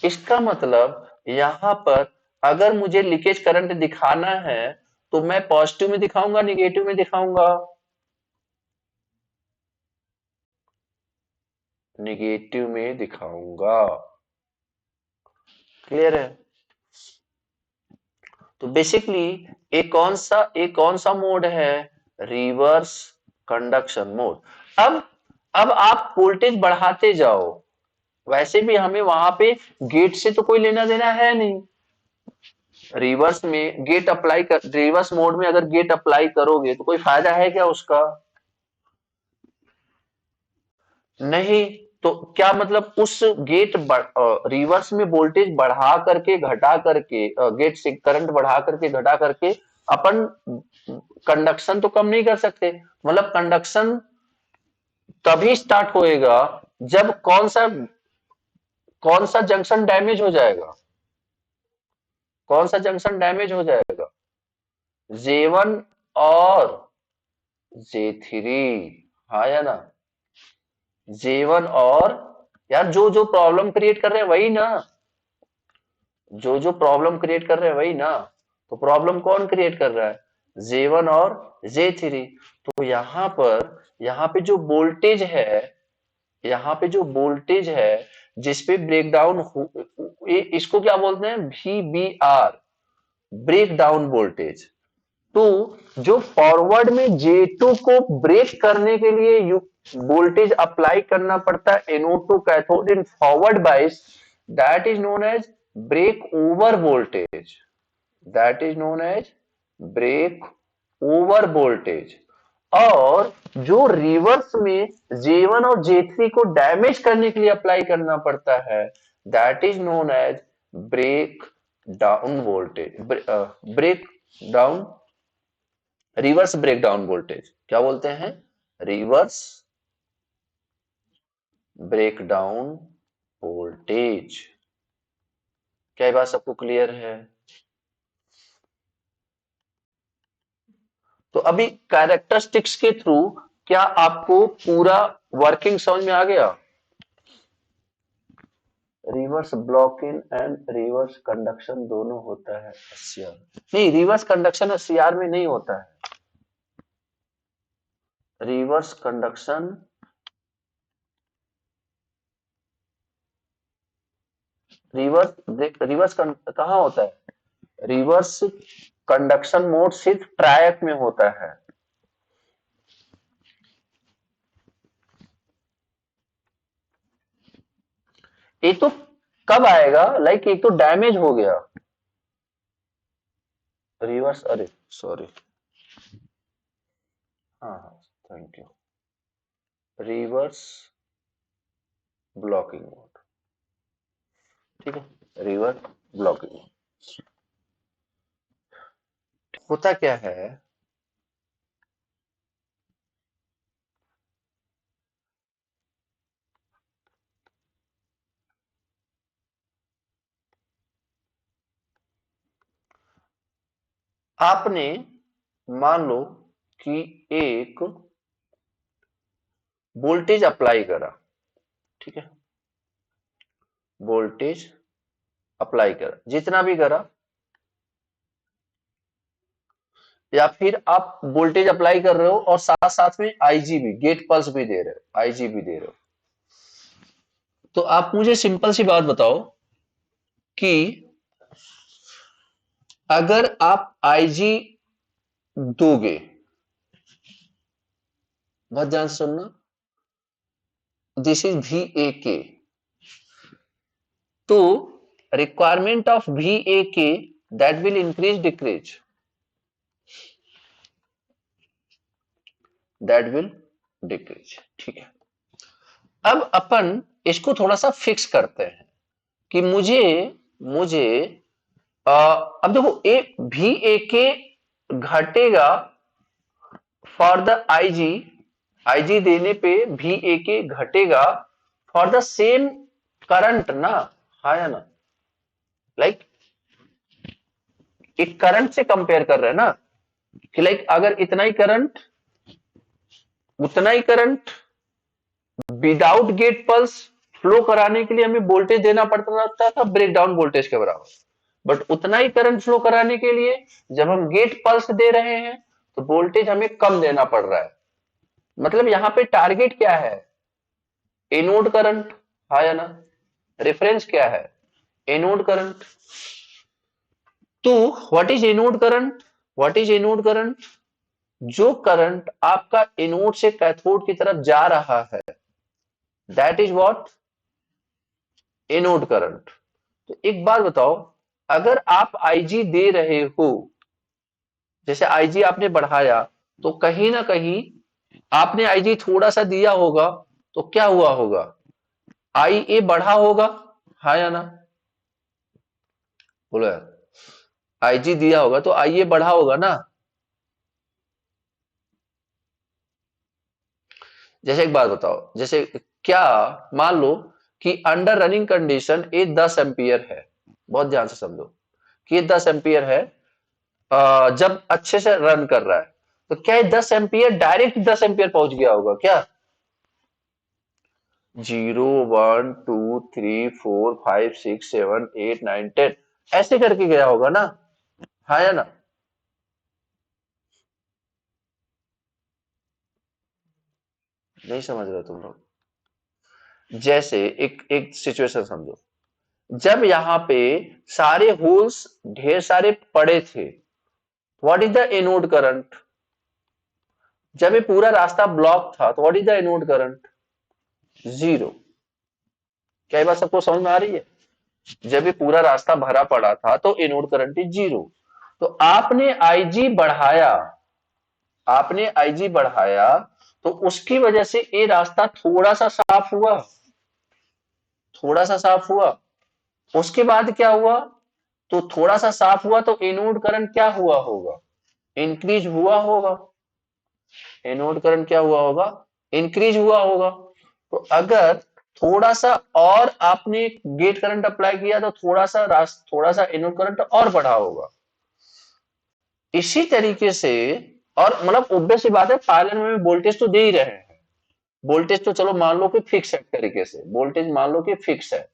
इसका मतलब यहां पर अगर मुझे लीकेज करंट दिखाना है तो मैं पॉजिटिव में दिखाऊंगा, निगेटिव में दिखाऊंगा, निगेटिव में दिखाऊंगा, क्लियर है। तो बेसिकली एक कौन सा मोड है, रिवर्स कंडक्शन मोड। अब अब आप वोल्टेज बढ़ाते जाओ, वैसे भी हमें वहां पे गेट से तो कोई लेना देना है नहीं, रिवर्स में गेट अप्लाई कर, रिवर्स मोड में अगर गेट अप्लाई करोगे तो कोई फायदा है क्या उसका, नहीं। तो क्या मतलब उस गेट रिवर्स में वोल्टेज बढ़ा करके घटा करके, गेट से करंट बढ़ा करके घटा करके अपन कंडक्शन तो कम नहीं कर सकते, मतलब कंडक्शन तभी स्टार्ट होएगा जब कौन सा जंक्शन डैमेज हो जाएगा, कौन सा जंक्शन डैमेज हो जाएगा, J1 और J3, हाँ या ना, J1 और, यार जो जो प्रॉब्लम क्रिएट कर रहे हैं वही ना, जो जो प्रॉब्लम क्रिएट कर रहे हैं वही ना। तो प्रॉब्लम कौन क्रिएट कर रहा है, J1 और J3। तो यहाँ पे जो वोल्टेज है, यहाँ पे जो वोल्टेज है जिसपे ब्रेकडाउन, इसको क्या बोलते हैं, VBR, ब्रेक डाउन वोल्टेज। तो जो फॉरवर्ड में J2 को ब्रेक करने के लिए वोल्टेज अप्लाई करना पड़ता है anode to cathode in forward bias, that is known as break over voltage, that is known as break over voltage. और जो रिवर्स में J1 और J3 को डैमेज करने के लिए अप्लाई करना पड़ता है, that is known as break down voltage, break down, reverse break down voltage क्या बोलते हैं? Reverse break down voltage. क्या ये बात सबको क्लियर है? तो अभी कैरेक्टरिस्टिक्स के थ्रू क्या आपको पूरा वर्किंग समझ में आ गया? Reverse blocking and reverse conduction दोनों होता है एससीआर, नहीं रिवर्स कंडक्शन एससीआर में नहीं होता है। रिवर्स कंडक्शन रिवर्स कहाँ होता है? रिवर्स कंडक्शन मोड सिर्फ ट्रायक में होता है। एक तो कब आएगा, लाइक एक तो डैमेज हो गया, रिवर्स, अरे सॉरी, हाँ हाँ thank you, reverse blocking mode, ठीक है, रिवर्स ब्लॉकिंग होता क्या है? आपने मान लो कि एक वोल्टेज अप्लाई करा, ठीक है, वोल्टेज अप्लाई करा, जितना भी करा, या फिर आप वोल्टेज अप्लाई कर रहे हो और साथ साथ में आईजी भी, गेट पल्स भी दे रहे हो, आईजी भी दे रहे हो। तो आप मुझे सिंपल सी बात बताओ कि अगर आप आईजी दोगे, बहुत ध्यान से सुनना, दिस इज वी ए के, तो रिक्वायरमेंट ऑफ वी ए के that will increase decrease, that will decrease, ठीक है। अब अपन इसको थोड़ा सा फिक्स करते हैं कि मुझे मुझे अब देखो, ए वी ए के घटेगा फॉर द आईजी, आईजी देने पे वी ए के घटेगा फॉर द सेम करंट ना, हाँ या ना, लाइक एक करंट से कंपेयर कर रहे हैं ना, कि लाइक अगर इतना ही करंट, उतना ही current without gate pulse flow कराने के लिए हमें वोल्टेज देना पड़ता था ब्रेक डाउन वोल्टेज के बराबर, बट उतना ही करंट फ्लो कराने के लिए जब हम गेट पल्स दे रहे हैं तो वोल्टेज हमें कम देना पड़ रहा है। मतलब यहां पे टारगेट क्या है? एनोड करंट, हाँ या ना, रेफरेंस क्या है? Anode current. तो what is anode current? What is anode current? जो करंट आपका एनोड से कैथोड की तरफ जा रहा है, that is what? Anode current. तो एक बात बताओ, अगर आप आईजी दे रहे हो, जैसे आईजी आपने बढ़ाया, तो कहीं ना कहीं आपने आईजी थोड़ा सा दिया होगा, तो क्या हुआ होगा? आई ए बढ़ा होगा, हाँ या ना, बोलो यार, आईजी दिया होगा तो आई ए बढ़ा होगा ना। जैसे एक बात बताओ, जैसे क्या, मान लो कि अंडर रनिंग कंडीशन ए 10 एम्पियर है, बहुत ध्यान से समझो कि ये 10 एम्पियर है, जब अच्छे से रन कर रहा है, तो क्या ये 10 एम्पियर डायरेक्ट 10 एम्पियर पहुंच गया होगा क्या? 0 1 2 3 4 5 6 7 8 9 10 ऐसे करके गया होगा ना, हाँ या ना? नहीं समझ रहे तुम लोग? जैसे एक एक सिचुएशन समझो, जब यहाँ पे सारे होल्स ढेर सारे पड़े थे, what is the anode current? जब ये पूरा रास्ता ब्लॉक था तो what is the anode current? 0। क्या ये बात सबको समझ में आ रही है? जब ये पूरा रास्ता भरा पड़ा था तो इनोड करंट इज 0। तो आपने आईजी बढ़ाया तो उसकी वजह से ये रास्ता थोड़ा सा साफ हुआ। उसके बाद क्या हुआ? तो थोड़ा सा साफ हुआ तो इनोड करंट क्या हुआ होगा? इंक्रीज हुआ होगा। एनोड करंट क्या हुआ होगा? इंक्रीज हुआ होगा। तो अगर थोड़ा सा और आपने गेट करंट अप्लाई किया तो थोड़ा सा एनोड करंट और बढ़ा होगा। इसी तरीके से, और मतलब ऑब्वियस सी बात है, पायलर में वोल्टेज तो दे ही रहे हैं। वोल्टेज तो चलो मान लो कि फिक्स है, एक तरीके से वोल्टेज मान लो कि फिक्स है।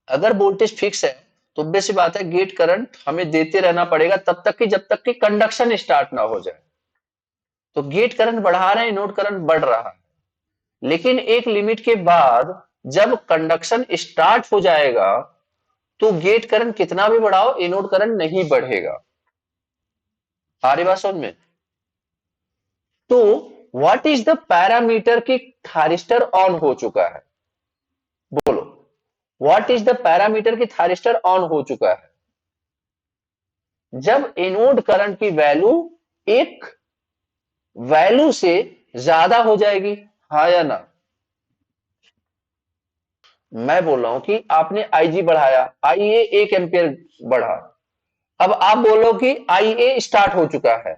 अगर वोल्टेज फिक्स है तो ऑब्वियस सी बात है गेट करंट हमें देते रहना पड़ेगा तब तक कि जब तक कि कंडक्शन स्टार्ट ना हो जाए। तो गेट करंट बढ़ा रहे हैं, नोड करंट बढ़ रहा है। लेकिन एक लिमिट के बाद जब कंडक्शन स्टार्ट हो जाएगा तो गेट करंट कितना भी बढ़ाओ एनोड करंट नहीं बढ़ेगा। आ रही बात समझ में? तो व्हाट इज द पैरामीटर की थारिस्टर ऑन हो चुका है? बोलो, व्हाट इज द पैरामीटर की थारिस्टर ऑन हो चुका है? जब एनोड करंट की वैल्यू एक वैल्यू से ज्यादा हो जाएगी, हाँ या ना? मैं बोल रहा हूं कि आपने आईजी बढ़ाया, आईए 1 एम्पियर बढ़ा। अब आप बोलो कि आईए स्टार्ट हो चुका है,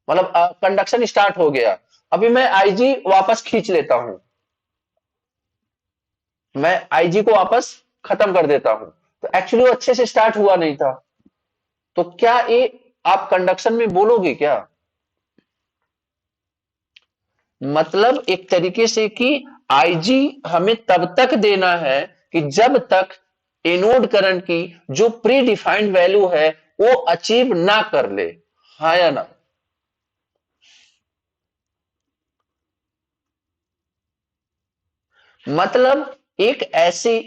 मतलब कंडक्शन स्टार्ट हो गया। अभी मैं आईजी वापस खींच लेता हूं, मैं आईजी को वापस खत्म कर देता हूं, तो एक्चुअली वो अच्छे से स्टार्ट हुआ नहीं था। तो क्या ये आप कंडक्शन में बोलोगे क्या? मतलब एक तरीके से कि आईजी हमें तब तक देना है कि जब तक एनोड करंट की जो प्री डिफाइंड वैल्यू है वो अचीव ना कर ले, हाँ या ना? मतलब एक ऐसी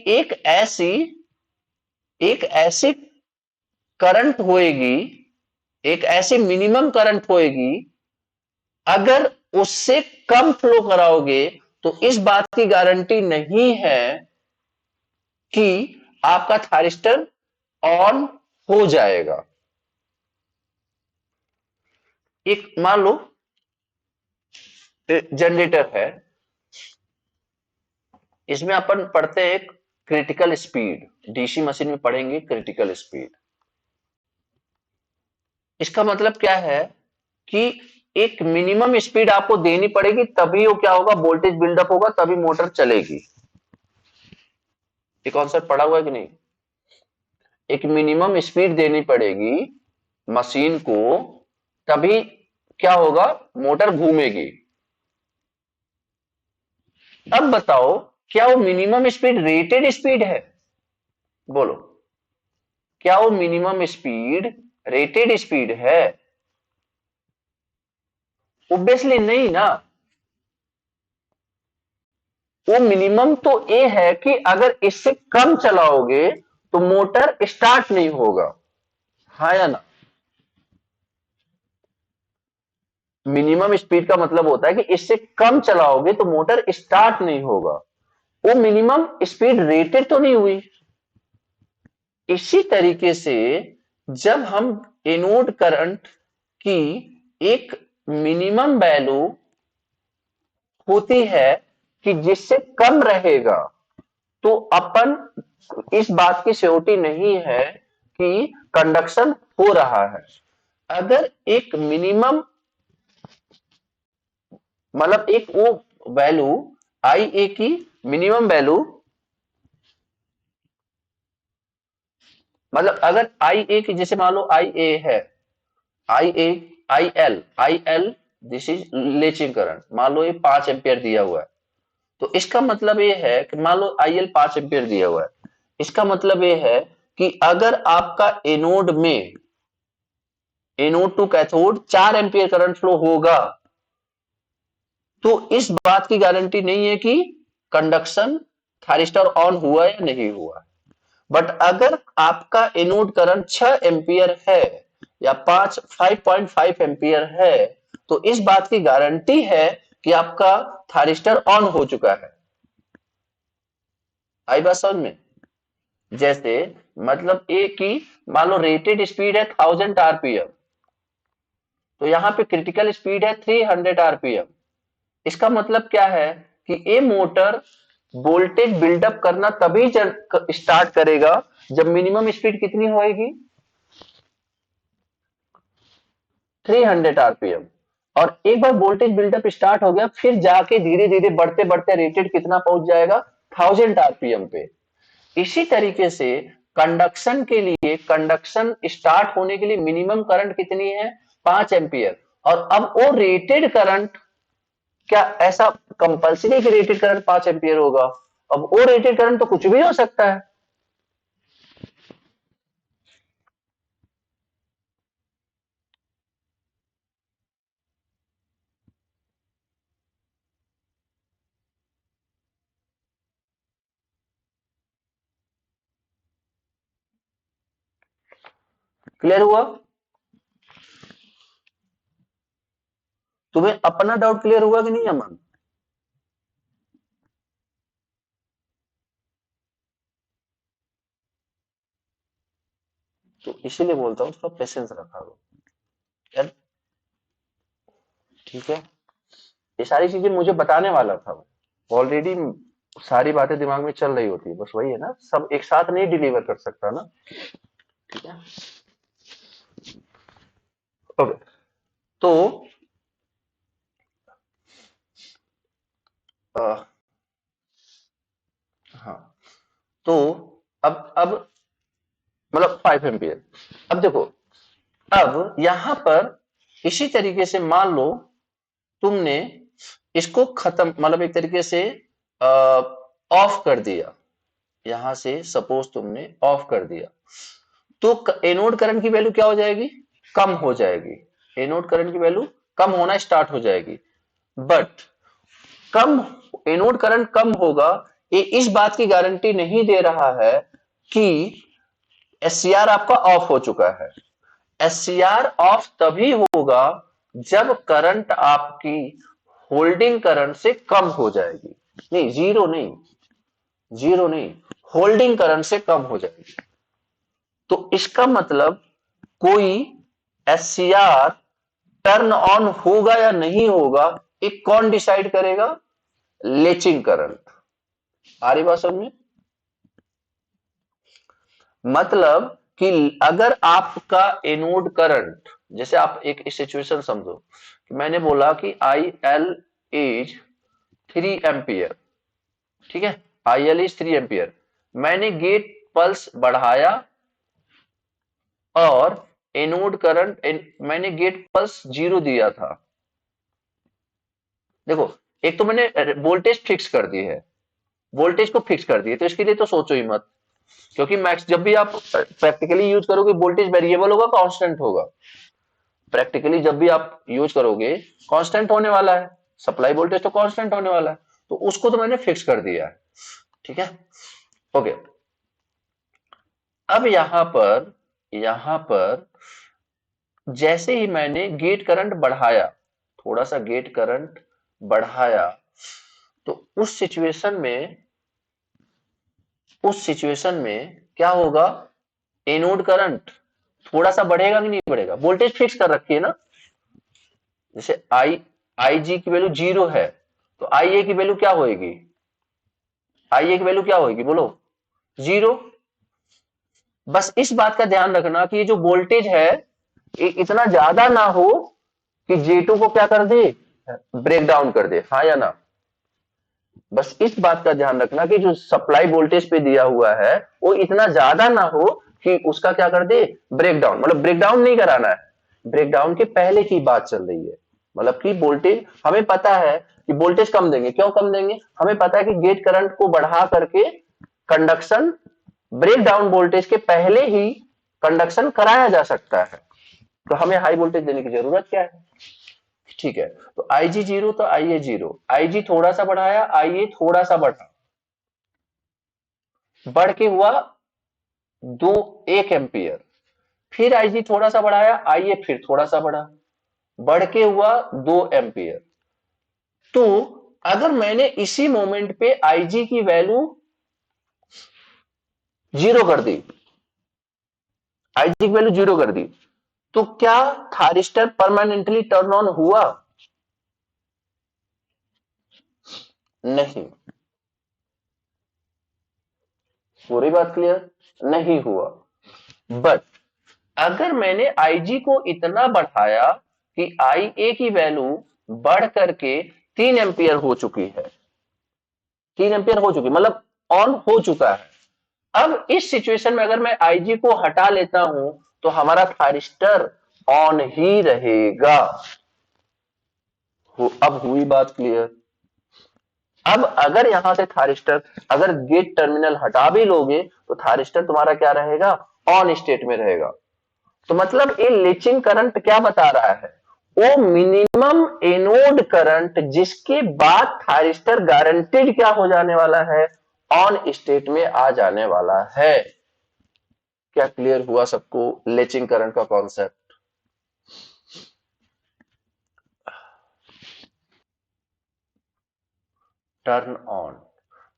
करंट होएगी, एक ऐसी मिनिमम करंट होएगी, अगर उससे कम फ्लो कराओगे तो इस बात की गारंटी नहीं है कि आपका थारिस्टर ऑन हो जाएगा। एक मान लो जनरेटर है, इसमें अपन पढ़ते हैं क्रिटिकल स्पीड, डीसी मशीन में पढ़ेंगे क्रिटिकल स्पीड। इसका मतलब क्या है कि एक मिनिमम स्पीड आपको देनी पड़ेगी, तभी वो क्या होगा, वोल्टेज बिल्डअप होगा, तभी मोटर चलेगी। ये कॉन्सेप्ट पढ़ा हुआ है कि नहीं? एक मिनिमम स्पीड देनी पड़ेगी मशीन को, तभी क्या होगा, मोटर घूमेगी। अब बताओ, क्या वो मिनिमम स्पीड रेटेड स्पीड है? बोलो, क्या वो मिनिमम स्पीड रेटेड स्पीड है? ऑब्वियसली नहीं ना। वो मिनिमम तो ये है कि अगर इससे कम चलाओगे तो मोटर स्टार्ट नहीं होगा, हाँ या ना? मिनिमम स्पीड का मतलब होता है कि इससे कम चलाओगे तो मोटर स्टार्ट नहीं होगा। वो मिनिमम स्पीड रेटेड तो नहीं हुई। इसी तरीके से जब हम एनोड करंट की एक मिनिमम वैल्यू होती है कि जिससे कम रहेगा, तो अपन इस बात की श्योरिटी नहीं है कि कंडक्शन हो रहा है। अगर एक मिनिमम, मतलब एक वो वैल्यू आई ए की मिनिमम वैल्यू, मतलब अगर आई ए की, जैसे मान लो आई ए है, I A, I L this is latching current, मान लो ये 5 एम्पियर दिया हुआ है। तो इसका मतलब ये है कि मान लो आई एल 5 एम्पियर दिया हुआ है, इसका मतलब ये है कि अगर आपका एनोड में, anode to cathode 4 ampere current flow होगा, तो इस बात की गारंटी नहीं है कि कंडक्शन थारिस्टर ऑन हुआ या नहीं हुआ। बट अगर आपका एनोड करंट 6 एम्पियर है या 5.5 एम्पियर है, तो इस बात की गारंटी है कि आपका थारिस्टर ऑन हो चुका है। आई बात समझ में? जैसे मतलब ए की मान लो रेटेड स्पीड है 1000 आरपीएम, तो यहाँ पे क्रिटिकल स्पीड है 300 आरपीएम। इसका मतलब क्या है कि ये मोटर वोल्टेज बिल्डअप करना तभी स्टार्ट करेगा जब मिनिमम स्पीड कितनी होएगी, 300 आरपीएम। और एक बार वोल्टेज बिल्डअप स्टार्ट हो गया फिर जाके धीरे धीरे बढ़ते बढ़ते रेटेड कितना पहुंच जाएगा, 1000 आरपीएम पे। इसी तरीके से कंडक्शन के लिए, कंडक्शन स्टार्ट होने के लिए मिनिमम करंट कितनी है, 5 एम्पियर। और अब वो रेटेड करंट, क्या ऐसा कंपल्सरी कि रेटेड करंट 5 एम्पियर होगा? अब वो रेटेड करंट तो कुछ भी हो सकता है। क्लियर हुआ? तुम्हें अपना डाउट क्लियर हुआ कि नहीं अमन? तो इसीलिए बोलता हूँ थोड़ा पेशेंस रखा करो यार। ठीक है, ये सारी चीजें मुझे बताने वाला था, ऑलरेडी सारी बातें दिमाग में चल रही होती है, बस वही है ना, सब एक साथ नहीं डिलीवर कर सकता ना। ठीक है, ओके। तो आ, हाँ, तो अब मतलब 5 एम्पियर। अब देखो, अब यहां पर इसी तरीके से मान लो तुमने इसको खत्म, मतलब एक तरीके से ऑफ कर दिया, यहां से सपोज तुमने ऑफ कर दिया, तो एनोड करंट की वैल्यू क्या हो जाएगी, कम हो जाएगी। एनोड करंट की वैल्यू कम होना स्टार्ट हो जाएगी। बट कम, एनोड करंट कम होगा, ये इस बात की गारंटी नहीं दे रहा है कि एससीआर आपका ऑफ हो चुका है। एससीआर ऑफ तभी होगा जब करंट आपकी होल्डिंग करंट से कम हो जाएगी। नहीं, जीरो नहीं, जीरो नहीं, होल्डिंग करंट से कम हो जाएगी। तो इसका मतलब कोई एससीआर टर्न ऑन होगा या नहीं होगा, एक कौन डिसाइड करेगा, लेचिंग करंट। आ रही बात समझ में? मतलब कि अगर आपका एनोड करंट, जैसे आप एक सिचुएशन समझो कि मैंने बोला कि आई एल इज 3 एम्पियर, ठीक है, आई एल इज 3 एम्पियर। मैंने गेट पल्स बढ़ाया और एनोड करंट, मैंने गेट पल्स 0 दिया था। देखो, एक तो मैंने वोल्टेज फिक्स कर दी है, वोल्टेज को फिक्स कर दिए, तो इसके लिए तो सोचो ही मत, क्योंकि मैक्स जब भी आप प्रैक्टिकली यूज करोगे वोल्टेज वेरिएबल होगा, कांस्टेंट होगा। प्रैक्टिकली जब भी आप यूज करोगे कांस्टेंट होने वाला है, सप्लाई वोल्टेज तो कांस्टेंट होने वाला है, तो उसको तो मैंने फिक्स कर दिया है। ठीक है, ओके। अब यहां पर जैसे ही मैंने गेट करंट बढ़ाया, थोड़ा सा गेट करंट बढ़ाया, तो उस सिचुएशन में क्या होगा, एनोड करंट थोड़ा सा बढ़ेगा कि नहीं बढ़ेगा, वोल्टेज फिक्स कर रखी है ना। जैसे आई जी की वैल्यू 0 है, तो आई ए की वैल्यू क्या होगी, आई ए की वैल्यू क्या होगी बोलो, 0। बस इस बात का ध्यान रखना कि ये जो वोल्टेज है ये इतना ज्यादा ना हो कि J2 को क्या कर दे, ब्रेक डाउन कर दे, हाँ या ना। बस इस बात का ध्यान रखना कि जो सप्लाई वोल्टेज पे दिया हुआ है वो इतना ज्यादा ना हो कि उसका क्या कर दे, ब्रेक डाउन। मतलब ब्रेक डाउन नहीं कराना है, ब्रेक डाउन के पहले की बात चल रही है। मतलब कि वोल्टेज हमें पता है कि वोल्टेज कम देंगे, क्यों कम देंगे, हमें पता है कि गेट करंट को बढ़ा करके कंडक्शन, ब्रेक डाउन वोल्टेज के पहले ही कंडक्शन कराया जा सकता है, तो हमें हाई वोल्टेज देने की जरूरत क्या है। ठीक है, तो आई जी 0 तो आई ए 0, आई जी थोड़ा सा बढ़ाया, आई ए थोड़ा सा बढ़ा, बढ़ के हुआ 1 एम्पियर। फिर आई जी थोड़ा सा बढ़ाया, आई ए फिर थोड़ा सा बढ़ा, बढ़ के हुआ 2 एम्पियर। तो अगर मैंने इसी मोमेंट पे आईजी की वैल्यू जीरो कर दी, आईजी की वैल्यू जीरो कर दी, तो क्या थारिस्टर परमानेंटली टर्न ऑन हुआ? नहीं। पूरी बात क्लियर? नहीं हुआ। बट अगर मैंने आईजी को इतना बढ़ाया कि आई ए की वैल्यू बढ़ करके 3 एम्पियर हो चुकी है, 3 एम्पियर हो चुकी, मतलब ऑन हो चुका है। अब इस सिचुएशन में अगर मैं आईजी को हटा लेता हूं तो हमारा थारिस्टर ऑन ही रहेगा। अब हुई बात क्लियर? अब अगर यहां से थारिस्टर, अगर गेट टर्मिनल हटा भी लोगे तो थारिस्टर तुम्हारा क्या रहेगा? ऑन स्टेट में रहेगा। तो मतलब ये लीचिंग करंट क्या बता रहा है? वो मिनिमम एनोड करंट जिसके बाद थारिस्टर गारंटेड क्या हो जाने वाला है? ऑन स्टेट में आ जाने वाला है। क्या क्लियर हुआ सबको लेचिंग करंट का कॉन्सेप्ट? टर्न ऑन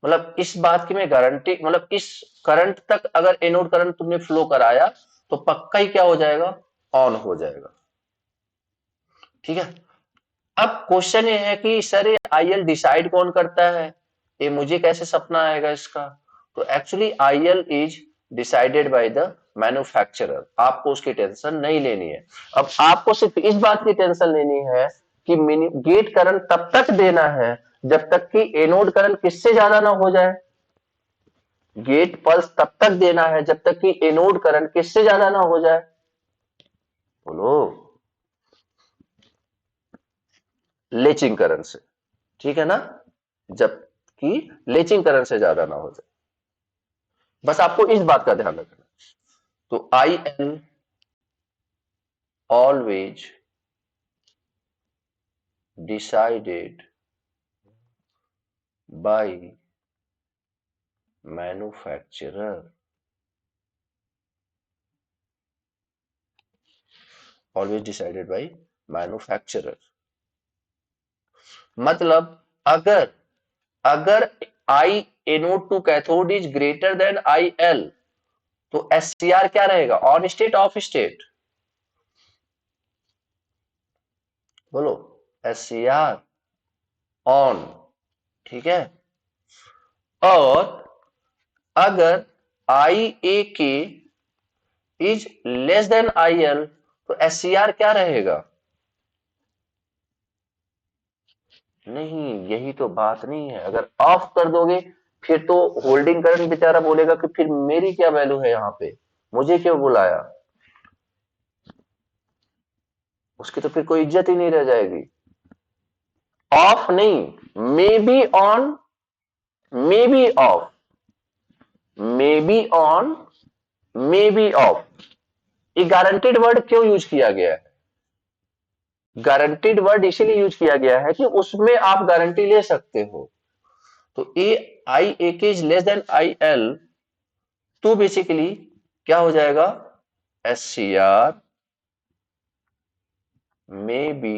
मतलब इस बात की मैं गारंटी, मतलब इस करंट तक अगर एनोड करंट तुमने फ्लो कराया तो पक्का ही क्या हो जाएगा? ऑन हो जाएगा। ठीक है। अब क्वेश्चन ये है कि सर ये आईएल डिसाइड कौन करता है? ये मुझे कैसे सपना आएगा इसका? तो actually IL is decided by the manufacturer, आपको उसकी टेंशन नहीं लेनी है। अब आपको सिर्फ इस बात की टेंशन लेनी है कि गेट करंट तब तक देना है जब तक कि एनोड करंट किससे ज्यादा ना हो जाए। गेट पल्स तब तक देना है जब तक कि एनोड करंट किससे ज्यादा ना हो जाए। बोलो। लेचिंग करंट से। ठीक है ना? जबकि लेचिंग करंट से ज्यादा ना हो जाए। बस आपको इस बात का ध्यान रखना। तो I N always decided by manufacturer, always decided by manufacturer. मतलब अगर अगर I anode to cathode is greater than I L तो एससीआर क्या रहेगा? On state off state? बोलो। SCR on. ठीक है। और अगर I A K is less than I L तो एससीआर क्या रहेगा? नहीं, यही तो बात नहीं है। अगर ऑफ कर दोगे फिर तो होल्डिंग करंट बेचारा बोलेगा कि फिर मेरी क्या वैल्यू है यहां पे, मुझे क्यों बुलाया? उसकी तो फिर कोई इज्जत ही नहीं रह जाएगी। ऑफ नहीं, मे be on, may be of, may be on, may be of. ये गारंटेड वर्ड क्यों यूज किया गया है? गारंटेड वर्ड इसीलिए यूज किया गया है कि उसमें आप गारंटी ले सकते हो। तो ए I A K is less than I L तो बेसिकली क्या हो जाएगा? S C R may be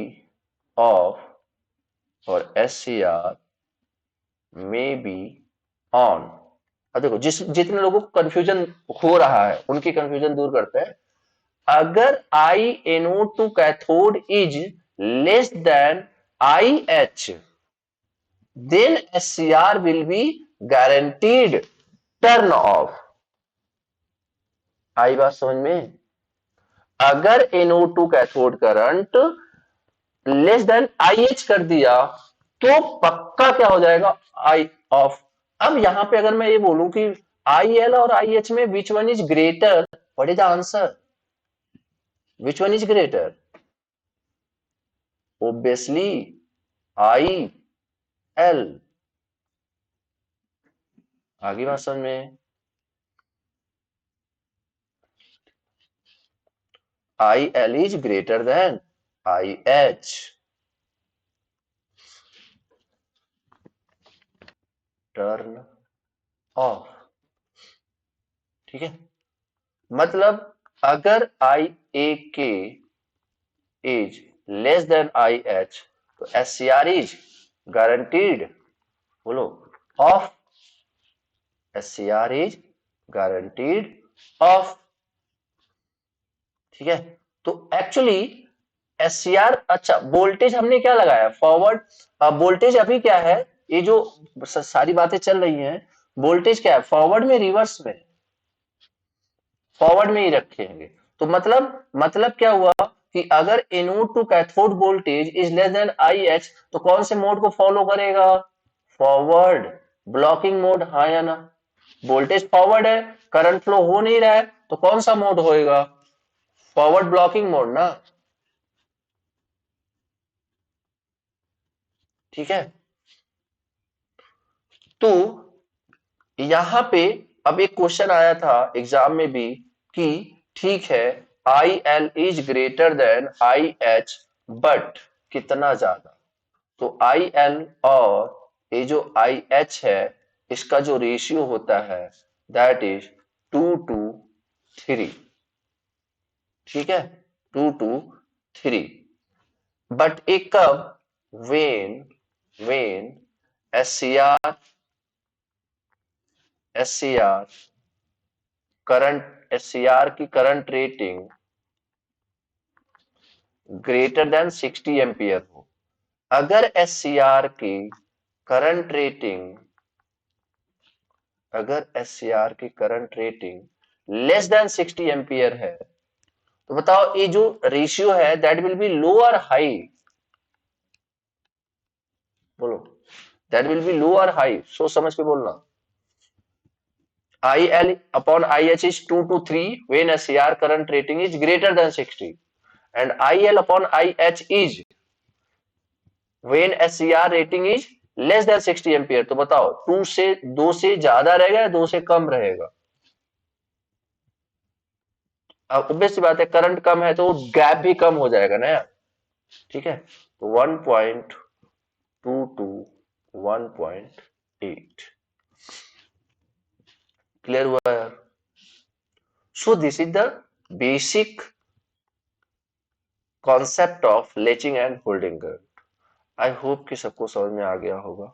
off और S C R may be on. अब देखो जितने लोगों को कंफ्यूजन हो रहा है उनकी कंफ्यूजन दूर करते हैं। अगर I anode to cathode is less than I H then SCR will be guaranteed turn off। आई बात समझ में? अगर NO2 cathode current less than IH कर दिया तो पक्का क्या हो जाएगा? आई ऑफ। अब यहां पे अगर मैं ये बोलूं कि IL और IH में which one is greater, what is the answer? Which one is greater? Obviously IL। आगे बात समझ में? IL is greater than IH। Turn off. ठीक है। मतलब अगर I A K is less than I H तो S C R is guaranteed. बोलो। Off. S C R is guaranteed off. ठीक है, तो एक्चुअली एससीआर, अच्छा वोल्टेज हमने क्या लगाया, फॉरवर्ड वोल्टेज अभी क्या है, ये जो सारी बातें चल रही हैं, वोल्टेज क्या है, फॉरवर्ड में रिवर्स में, फॉरवर्ड में ही रखेंगे। तो मतलब क्या हुआ कि अगर anode to cathode voltage is less than I H, तो कौन से मोड को फॉलो करेगा, फॉरवर्ड ब्लॉकिंग मोड, हाँ या ना। वोल्टेज फॉरवर्ड है, करंट फ्लो हो नहीं रहा है, तो कौन सा मोड होएगा, फॉरवर्ड ब्लॉकिंग मोड ना। ठीक है, तो यहां पे अब एक क्वेश्चन आया था एग्जाम में भी कि ठीक है, I L is greater than I H, but कितना ज्यादा। तो आई एल और ये जो आई एच है, इसका जो रेशियो होता है दैट इज 2:3। ठीक है, 2:3, बट एक कब, when when S C R current, SCR की current rating greater than 60 ampere हो। अगर एससीआर की करंट रेटिंग, अगर एससीआर की current rating less than 60 ampere है, तो बताओ ये जो रेशियो है दैट विल बी लो और हाई, बोलो, दैट विल बी लो और हाई, सोच समझ के बोलना। I L upon I H is 2:3 when SCR current rating is greater than 60, and IL upon IH is when SCR rating is less than 60 ampere. तो बताओ 2 से ज्यादा रहेगा या 2 से कम रहेगा। अब ऑब्वियस सी बात है, करंट कम है तो गैप भी कम हो जाएगा ना यार। ठीक है, तो 1.2 टू 1.8, क्लियर हुआ यार। सो this is the basic concept of latching and holding current. I hope कि सबको समझ में आ गया होगा।